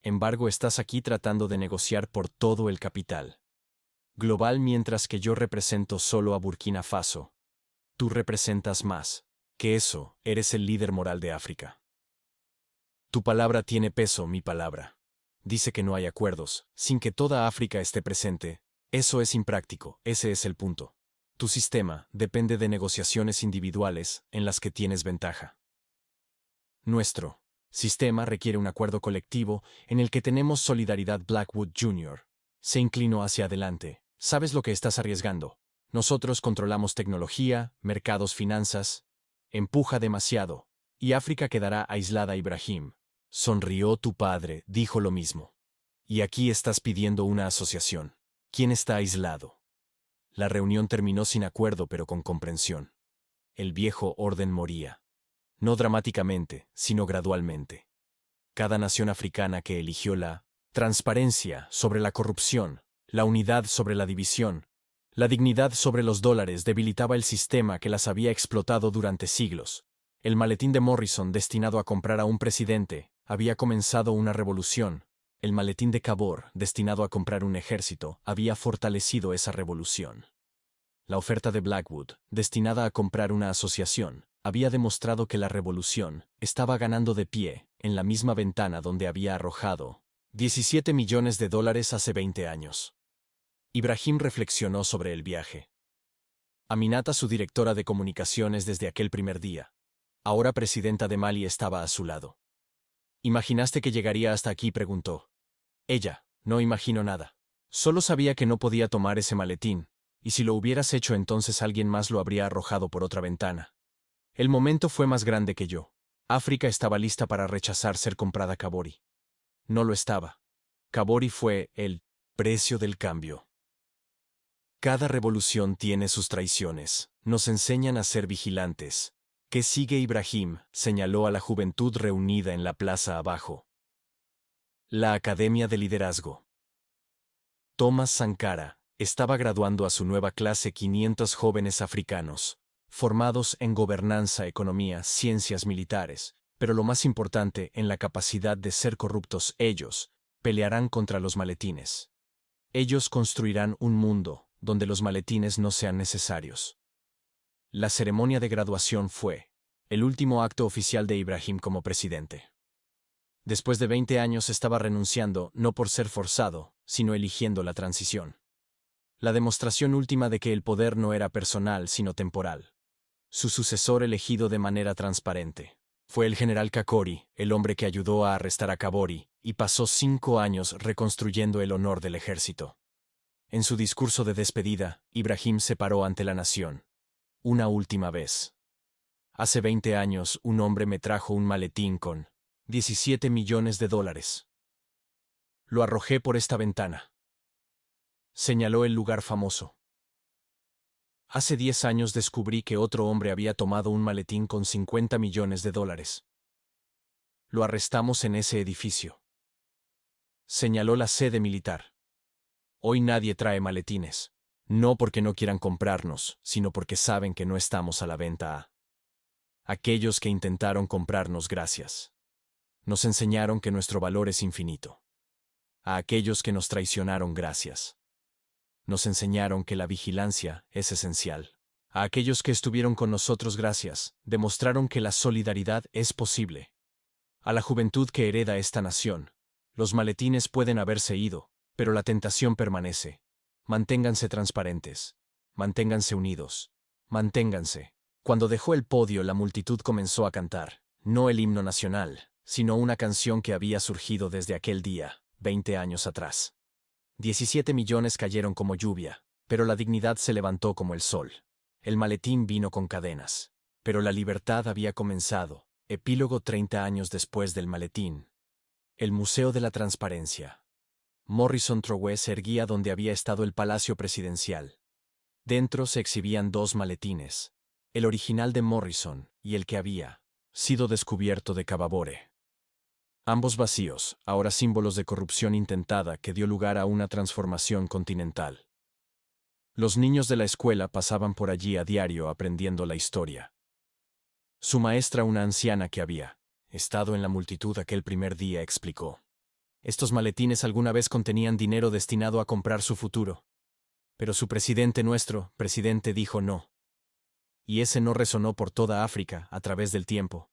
embargo, estás aquí tratando de negociar por todo el capital global, mientras que yo represento solo a Burkina Faso. Tú representas más que eso, eres el líder moral de África. Tu palabra tiene peso, mi palabra. Dice que no hay acuerdos, sin que toda África esté presente. Eso es impráctico, ese es el punto. Tu sistema depende de negociaciones individuales, en las que tienes ventaja. Nuestro sistema requiere un acuerdo colectivo, en el que tenemos solidaridad. Blackwood Jr. se inclinó hacia adelante. Sabes lo que estás arriesgando. Nosotros controlamos tecnología, mercados, finanzas. Empuja demasiado, y África quedará aislada. Ibrahim sonrió. Tu padre dijo lo mismo. Y aquí estás pidiendo una asociación. ¿Quién está aislado? La reunión terminó sin acuerdo pero con comprensión. El viejo orden moría. No dramáticamente, sino gradualmente. Cada nación africana que eligió la transparencia sobre la corrupción, la unidad sobre la división, la dignidad sobre los dólares debilitaba el sistema que las había explotado durante siglos. El maletín de Morrison destinado a comprar a un presidente había comenzado una revolución. El maletín de Cabor destinado a comprar un ejército había fortalecido esa revolución. La oferta de Blackwood, destinada a comprar una asociación, había demostrado que la revolución estaba ganando de pie en la misma ventana donde había arrojado 17 millones de dólares hace 20 años. Ibrahim reflexionó sobre el viaje. Aminata, su directora de comunicaciones desde aquel primer día, ahora presidenta de Mali, estaba a su lado. ¿Imaginaste que llegaría hasta aquí?, preguntó. Ella, no imagino nada. Solo sabía que no podía tomar ese maletín, y si lo hubieras hecho entonces alguien más lo habría arrojado por otra ventana. El momento fue más grande que yo. África estaba lista para rechazar ser comprada Kabori. No lo estaba. Kabori fue el precio del cambio. Cada revolución tiene sus traiciones. Nos enseñan a ser vigilantes. ¿Qué sigue? Ibrahim señaló a la juventud reunida en la plaza abajo. La Academia de Liderazgo. Thomas Sankara estaba graduando a su nueva clase 500 jóvenes africanos, formados en gobernanza, economía, ciencias militares, pero lo más importante, en la capacidad de ser corruptos. Ellos pelearán contra los maletines. Ellos construirán un mundo donde los maletines no sean necesarios. La ceremonia de graduación fue el último acto oficial de Ibrahim como presidente. Después de 20 años estaba renunciando, no por ser forzado, sino eligiendo la transición. La demostración última de que el poder no era personal, sino temporal. Su sucesor elegido de manera transparente fue el general Kakori, el hombre que ayudó a arrestar a Kabori, y pasó 5 años reconstruyendo el honor del ejército. En su discurso de despedida, Ibrahim se paró ante la nación. Una última vez. Hace 20 años, un hombre me trajo un maletín con 17 millones de dólares. Lo arrojé por esta ventana. Señaló el lugar famoso. Hace 10 años descubrí que otro hombre había tomado un maletín con 50 millones de dólares. Lo arrestamos en ese edificio. Señaló la sede militar. Hoy nadie trae maletines. No porque no quieran comprarnos, sino porque saben que no estamos a la venta a aquellos que intentaron comprarnos. Gracias. Nos enseñaron que nuestro valor es infinito. A aquellos que nos traicionaron. Gracias. Nos enseñaron que la vigilancia es esencial. A aquellos que estuvieron con nosotros. Gracias. Demostraron que la solidaridad es posible. A la juventud que hereda esta nación. Los maletines pueden haberse ido, pero la tentación permanece. Manténganse transparentes. Manténganse unidos. Manténganse. Cuando dejó el podio, la multitud comenzó a cantar, no el himno nacional, sino una canción que había surgido desde aquel día, 20 años atrás. 17 millones cayeron como lluvia, pero la dignidad se levantó como el sol. El maletín vino con cadenas, pero la libertad había comenzado. Epílogo 30 años después del maletín. El Museo de la Transparencia. Morrison Trowe se erguía donde había estado el Palacio Presidencial. Dentro se exhibían 2 maletines, el original de Morrison y el que había sido descubierto de Kabore. Ambos vacíos, ahora símbolos de corrupción intentada que dio lugar a una transformación continental. Los niños de la escuela pasaban por allí a diario aprendiendo la historia. Su maestra, una anciana que había estado en la multitud aquel primer día, explicó: estos maletines alguna vez contenían dinero destinado a comprar su futuro. Pero su presidente, nuestro presidente, dijo no. Y ese no resonó por toda África a través del tiempo,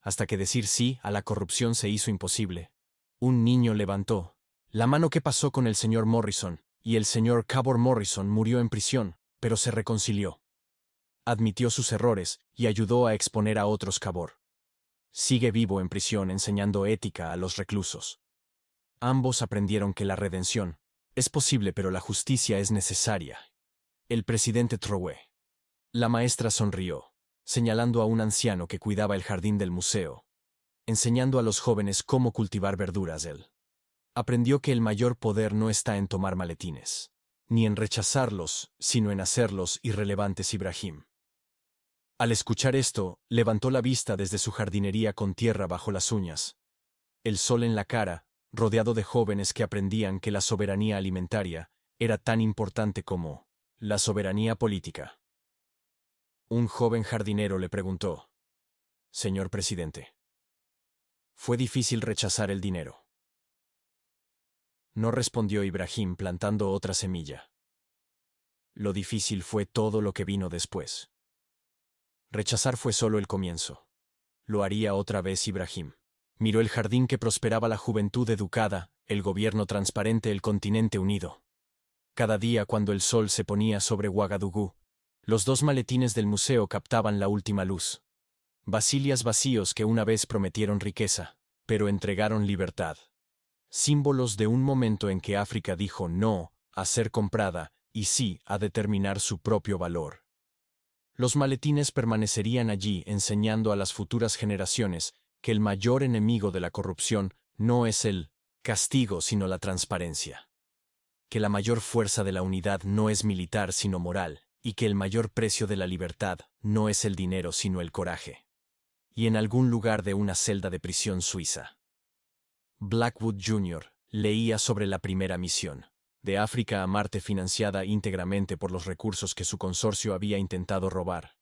hasta que decir sí a la corrupción se hizo imposible. Un niño levantó la mano. ¿Qué pasó con el señor Morrison? Y el señor Cabor Morrison murió en prisión, pero se reconcilió. Admitió sus errores y ayudó a exponer a otros. Cabor sigue vivo en prisión enseñando ética a los reclusos. Ambos aprendieron que la redención es posible, pero la justicia es necesaria. El presidente Trowe. La maestra sonrió, señalando a un anciano que cuidaba el jardín del museo, enseñando a los jóvenes cómo cultivar verduras. Él aprendió que el mayor poder no está en tomar maletines, ni en rechazarlos, sino en hacerlos irrelevantes. Ibrahim. Al escuchar esto, levantó la vista desde su jardinería con tierra bajo las uñas, el sol en la cara, rodeado de jóvenes que aprendían que la soberanía alimentaria era tan importante como la soberanía política. Un joven jardinero le preguntó: «Señor presidente, ¿fue difícil rechazar el dinero?». No respondió Ibrahim plantando otra semilla. Lo difícil fue todo lo que vino después. Rechazar fue solo el comienzo. Lo haría otra vez Ibrahim. Miró el jardín que prosperaba, la juventud educada, el gobierno transparente, el continente unido. Cada día cuando el sol se ponía sobre Ouagadougou, los 2 maletines del museo captaban la última luz. Vasilias vacíos que una vez prometieron riqueza, pero entregaron libertad. Símbolos de un momento en que África dijo no a ser comprada y sí a determinar su propio valor. Los maletines permanecerían allí enseñando a las futuras generaciones que el mayor enemigo de la corrupción no es el castigo sino la transparencia. Que la mayor fuerza de la unidad no es militar sino moral, y que el mayor precio de la libertad no es el dinero sino el coraje. Y en algún lugar de una celda de prisión suiza, Blackwood Jr. leía sobre la primera misión de África a Marte, financiada íntegramente por los recursos que su consorcio había intentado robar.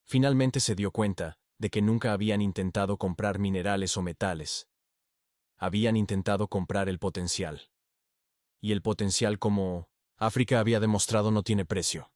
Finalmente se dio cuenta de que nunca habían intentado comprar minerales o metales. Habían intentado comprar el potencial. Y el potencial, como África había demostrado, no tiene precio.